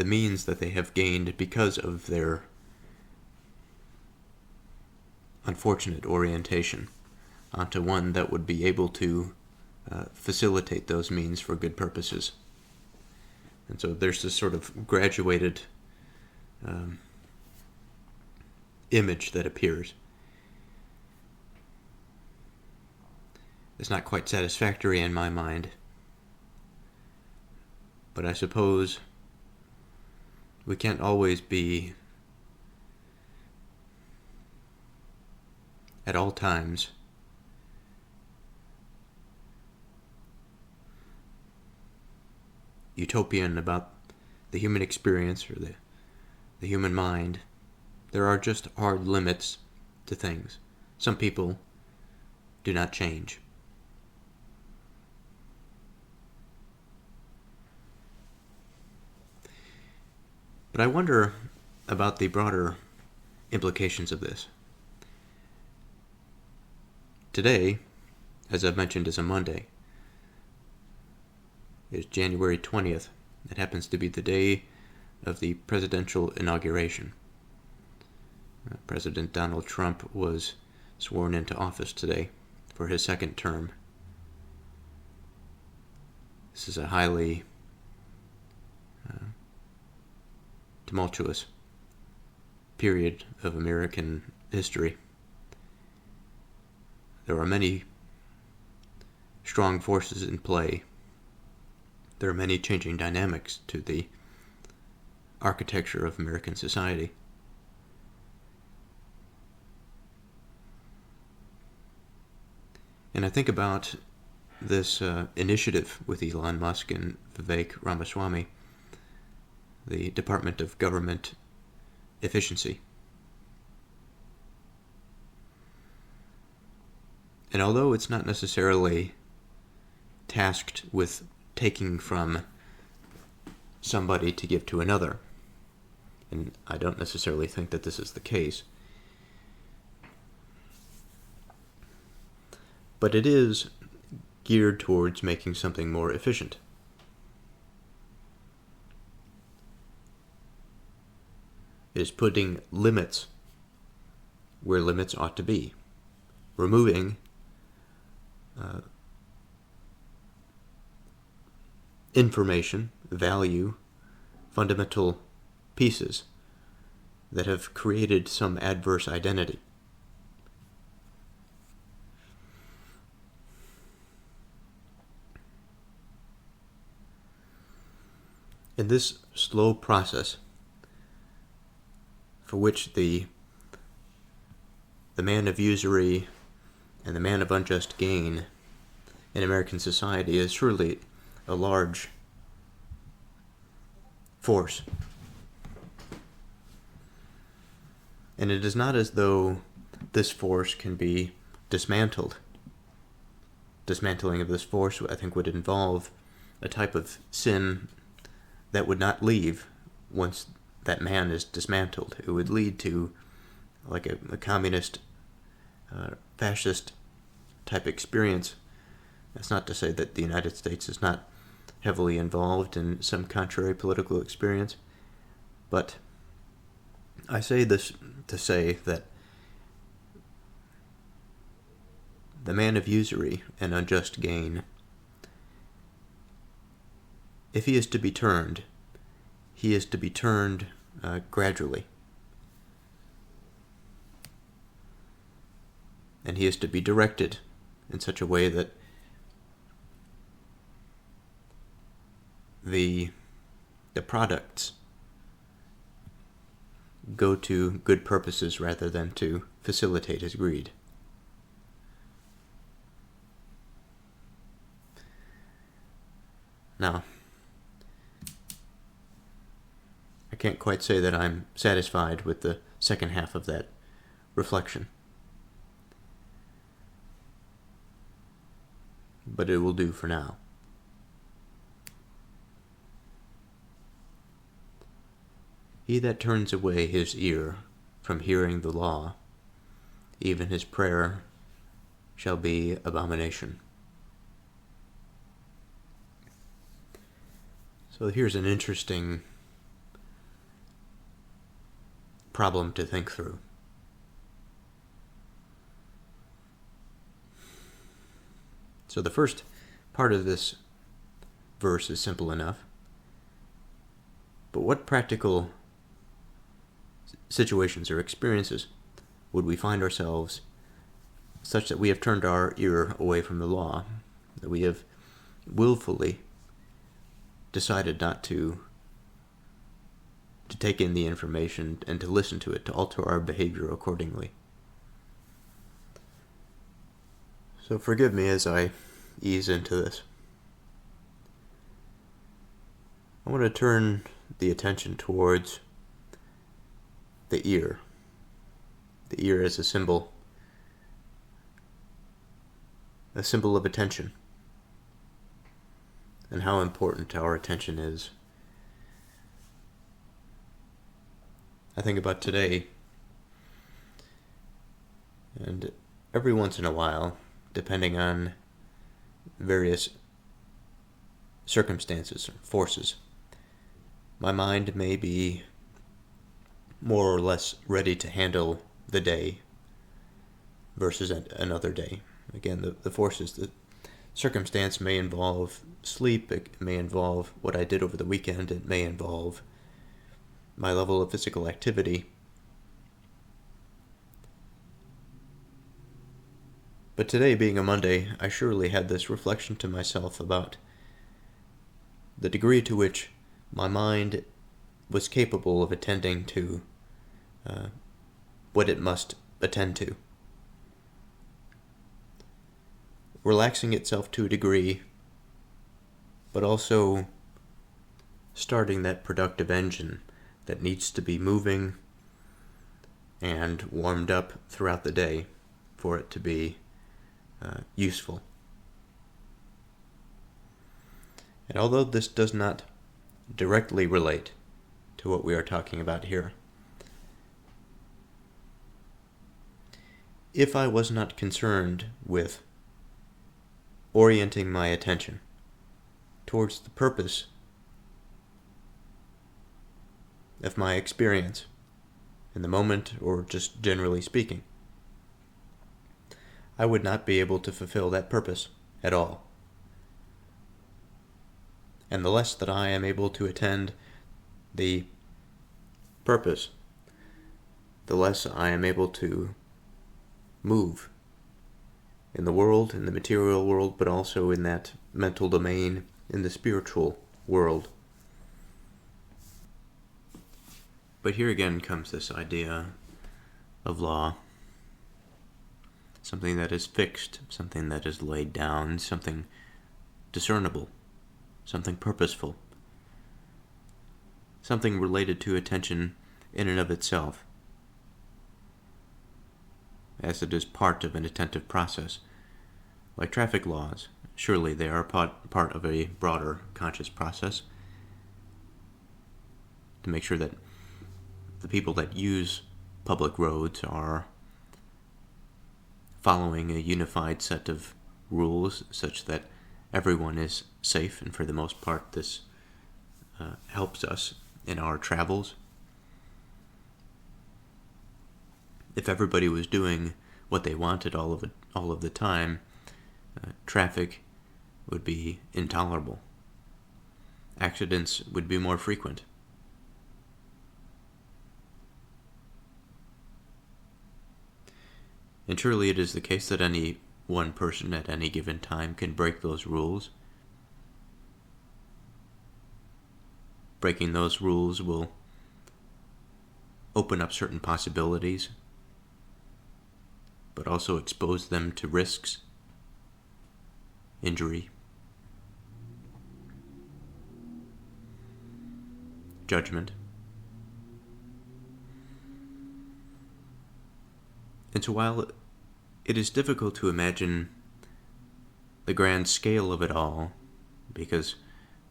means that they have gained because of their unfortunate orientation onto one that would be able to facilitate those means for good purposes. And so there's this sort of graduated image that appears. It's not quite satisfactory in my mind, but I suppose we can't always be at all times utopian about the human experience or the human mind. There are just hard limits to things. Some people do not change. But I wonder about the broader implications of this. Today, as I've mentioned, is a Monday. It's January 20th. It happens to be the day of the presidential inauguration. President Donald Trump was sworn into office today for his second term. This is a highly tumultuous period of American history. There are many strong forces in play. There are many changing dynamics to the architecture of American society. And I think about this initiative with Elon Musk and Vivek Ramaswamy, the Department of Government Efficiency. And although it's not necessarily tasked with taking from somebody to give to another, and I don't necessarily think that this is the case, but it is geared towards making something more efficient. It is putting limits where limits ought to be, removing information, value, fundamental pieces that have created some adverse identity. In this slow process, for which the man of usury and the man of unjust gain in American society is surely a large force. And it is not as though this force can be dismantled. Dismantling of this force, I think, would involve a type of sin that would not leave once that man is dismantled. It would lead to like a communist, fascist type experience. That's not to say that the United States is not heavily involved in some contrary political experience, but I say this to say that the man of usury and unjust gain, if he is to be turned, he is to be turned gradually. And he is to be directed in such a way that the products go to good purposes rather than to facilitate his greed. Now, I can't quite say that I'm satisfied with the second half of that reflection, but it will do for now. He that turns away his ear from hearing the law even his prayer shall be abomination. So here's an interesting problem to think through. So the first part of this verse is simple enough. But what practical situations or experiences would we find ourselves such that we have turned our ear away from the law, that we have willfully decided not to take in the information and to listen to it, to alter our behavior accordingly? So forgive me as I ease into this. I want to turn the attention towards the ear. The ear as a symbol of attention, and how important our attention is. I think about today, and every once in a while, depending on various circumstances or forces, my mind may be more or less ready to handle the day versus another day. Again, the forces, the circumstance may involve sleep, it may involve what I did over the weekend, it may involve my level of physical activity. But today, being a Monday, I surely had this reflection to myself about the degree to which my mind was capable of attending to what it must attend to. Relaxing itself to a degree, but also starting that productive engine that needs to be moving and warmed up throughout the day for it to be useful. And although this does not directly relate to what we are talking about here, if I was not concerned with orienting my attention towards the purpose of my experience in the moment, or just generally speaking, I would not be able to fulfill that purpose at all. And the less that I am able to attend the purpose, the less I am able to move in the world, in the material world, but also in that mental domain, in the spiritual world. But here again comes this idea of law, something that is fixed, something that is laid down, something discernible, something purposeful, something related to attention in and of itself, as it is part of an attentive process. Like traffic laws, surely they are part of a broader conscious process to make sure that the people that use public roads are following a unified set of rules such that everyone is safe, and for the most part this helps us in our travels. If everybody was doing what they wanted all of the time, traffic would be intolerable. Accidents would be more frequent. And surely it is the case that any one person at any given time can break those rules. Breaking those rules will open up certain possibilities, but also expose them to risks, injury, judgment. And so while it is difficult to imagine the grand scale of it all, because,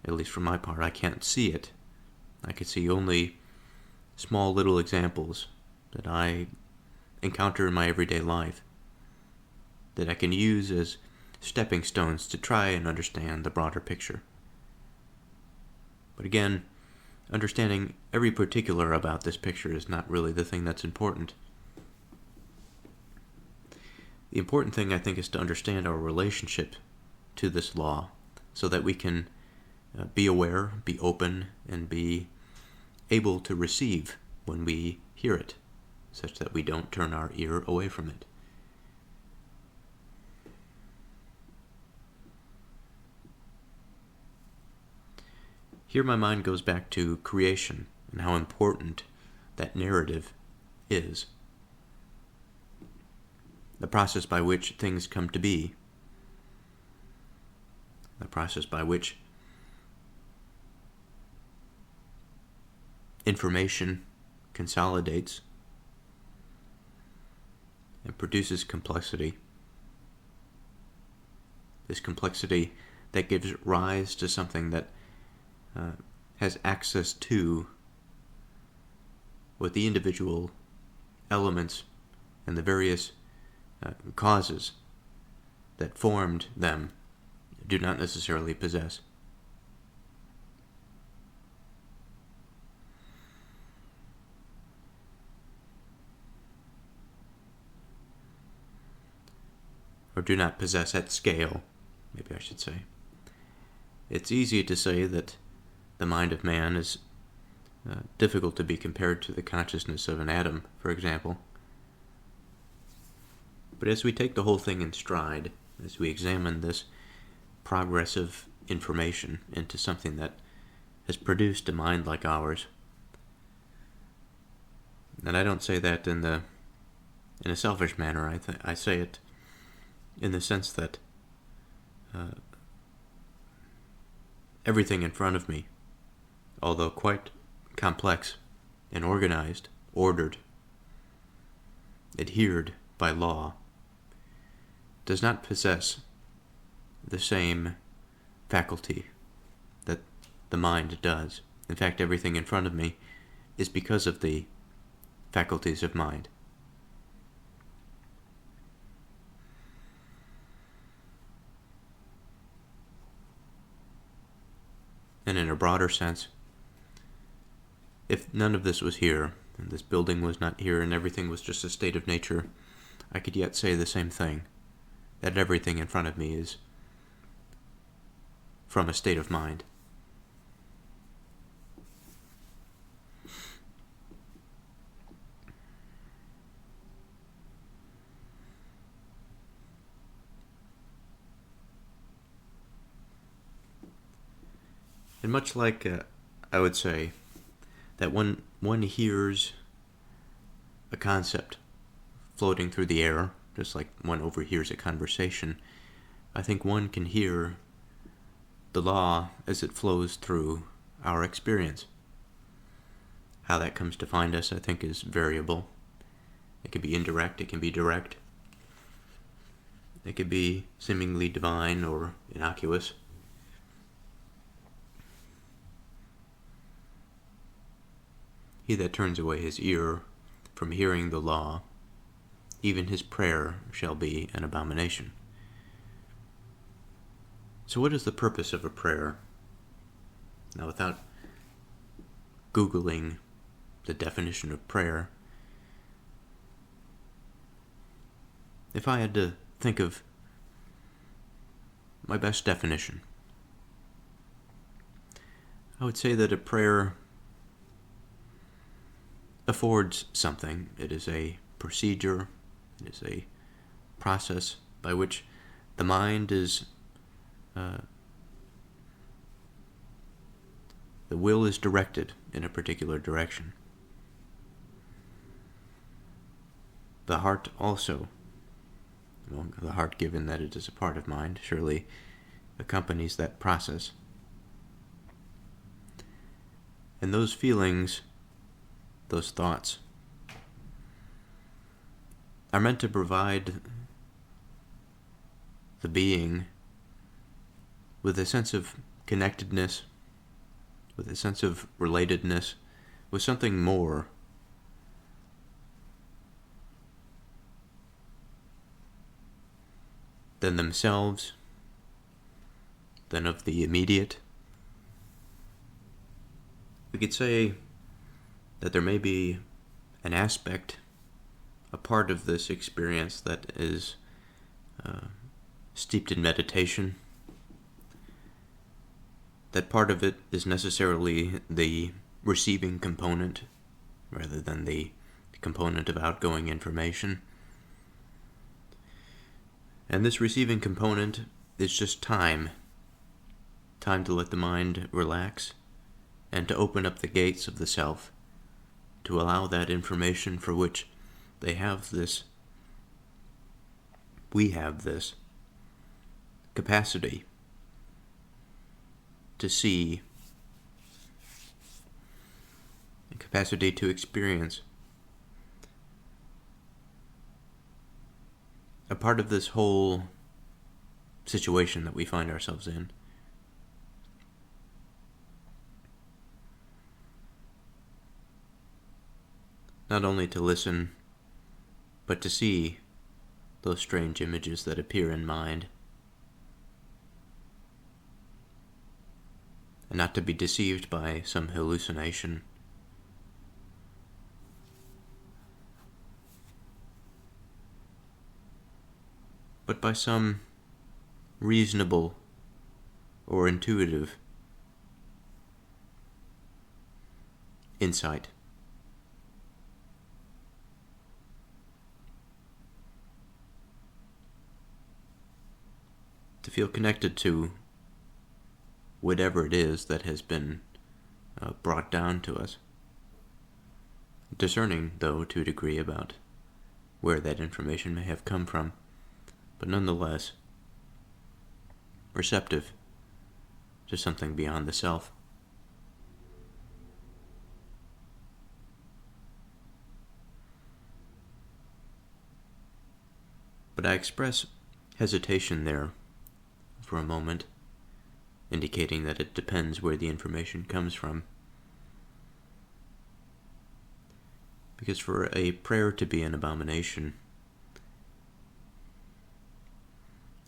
at least for my part, I can't see it. I can see only small little examples that I encounter in my everyday life that I can use as stepping stones to try and understand the broader picture. But again, understanding every particular about this picture is not really the thing that's important. The important thing, I think, is to understand our relationship to this law so that we can be aware, be open, and be able to receive when we hear it, such that we don't turn our ear away from it. Here my mind goes back to creation and how important that narrative is. The process by which things come to be. The process by which information consolidates and produces complexity. This complexity that gives rise to something that has access to what the individual elements and the various causes that formed them do not necessarily possess. Or do not possess at scale, maybe I should say. It's easy to say that the mind of man is difficult to be compared to the consciousness of an atom, for example. But as we take the whole thing in stride, as we examine this progress of information into something that has produced a mind like ours, and I don't say that in a selfish manner, I say it in the sense that everything in front of me, although quite complex and organized, ordered, adhered by law, does not possess the same faculty that the mind does. In fact, everything in front of me is because of the faculties of mind. And in a broader sense, if none of this was here, and this building was not here, and everything was just a state of nature, I could yet say the same thing, that everything in front of me is from a state of mind. And much like, I would say, that when one hears a concept floating through the air, just like one overhears a conversation, I think one can hear the law as it flows through our experience. How that comes to find us, I think, is variable. It can be indirect, it can be direct. It can be seemingly divine or innocuous. He that turns away his ear from hearing the law, even his prayer shall be an abomination. So what is the purpose of a prayer? Now, without Googling the definition of prayer, if I had to think of my best definition, I would say that a prayer affords something. It is a procedure, it is a process by which the mind is, the will is directed in a particular direction. The heart also, well, the heart, given that it is a part of mind, surely accompanies that process. And those feelings, those thoughts, are meant to provide the being with a sense of connectedness, with a sense of relatedness, with something more than themselves, than of the immediate. We could say that there may be an aspect, a part of this experience that is steeped in meditation. That part of it is necessarily the receiving component rather than the component of outgoing information. And this receiving component is just time to let the mind relax and to open up the gates of the self, to allow that information for which we have this capacity to see, a capacity to experience. A part of this whole situation that we find ourselves in. Not only to listen, but to see those strange images that appear in mind. And not to be deceived by some hallucination. But by some reasonable or intuitive insight. To feel connected to whatever it is that has been brought down to us. Discerning, though, to a degree about where that information may have come from, but nonetheless receptive to something beyond the self. But I express hesitation there for a moment, indicating that it depends where the information comes from. Because for a prayer to be an abomination,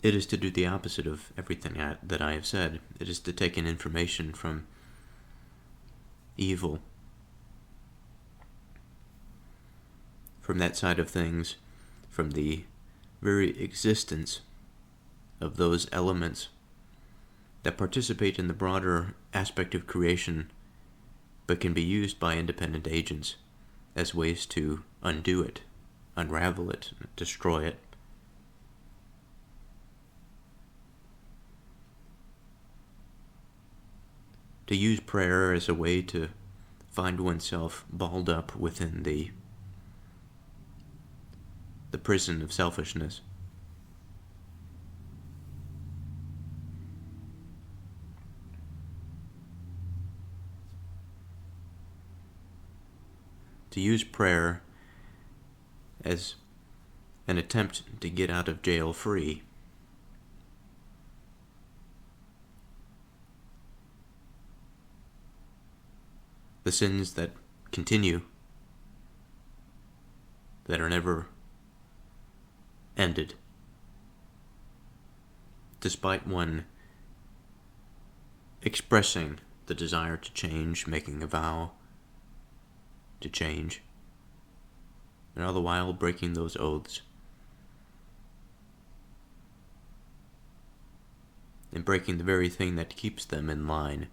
it is to do the opposite of everything that I have said. It is to take in information from evil, from that side of things, from the very existence of those elements that participate in the broader aspect of creation, but can be used by independent agents as ways to undo it, unravel it, destroy it. To use prayer as a way to find oneself balled up within the prison of selfishness. To use prayer as an attempt to get out of jail free. The sins that continue, that are never ended, despite one expressing the desire to change, making a vow to change, and all the while breaking those oaths, and breaking the very thing that keeps them in line,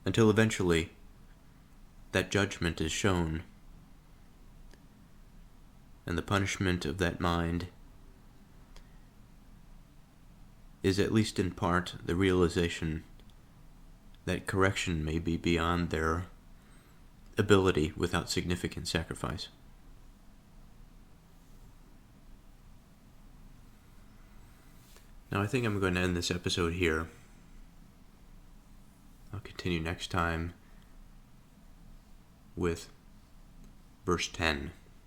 until eventually that judgment is shown, and the punishment of that mind is, at least in part, the realization that correction may be beyond their ability without significant sacrifice. Now I think I'm going to end this episode here. I'll continue next time with verse 10.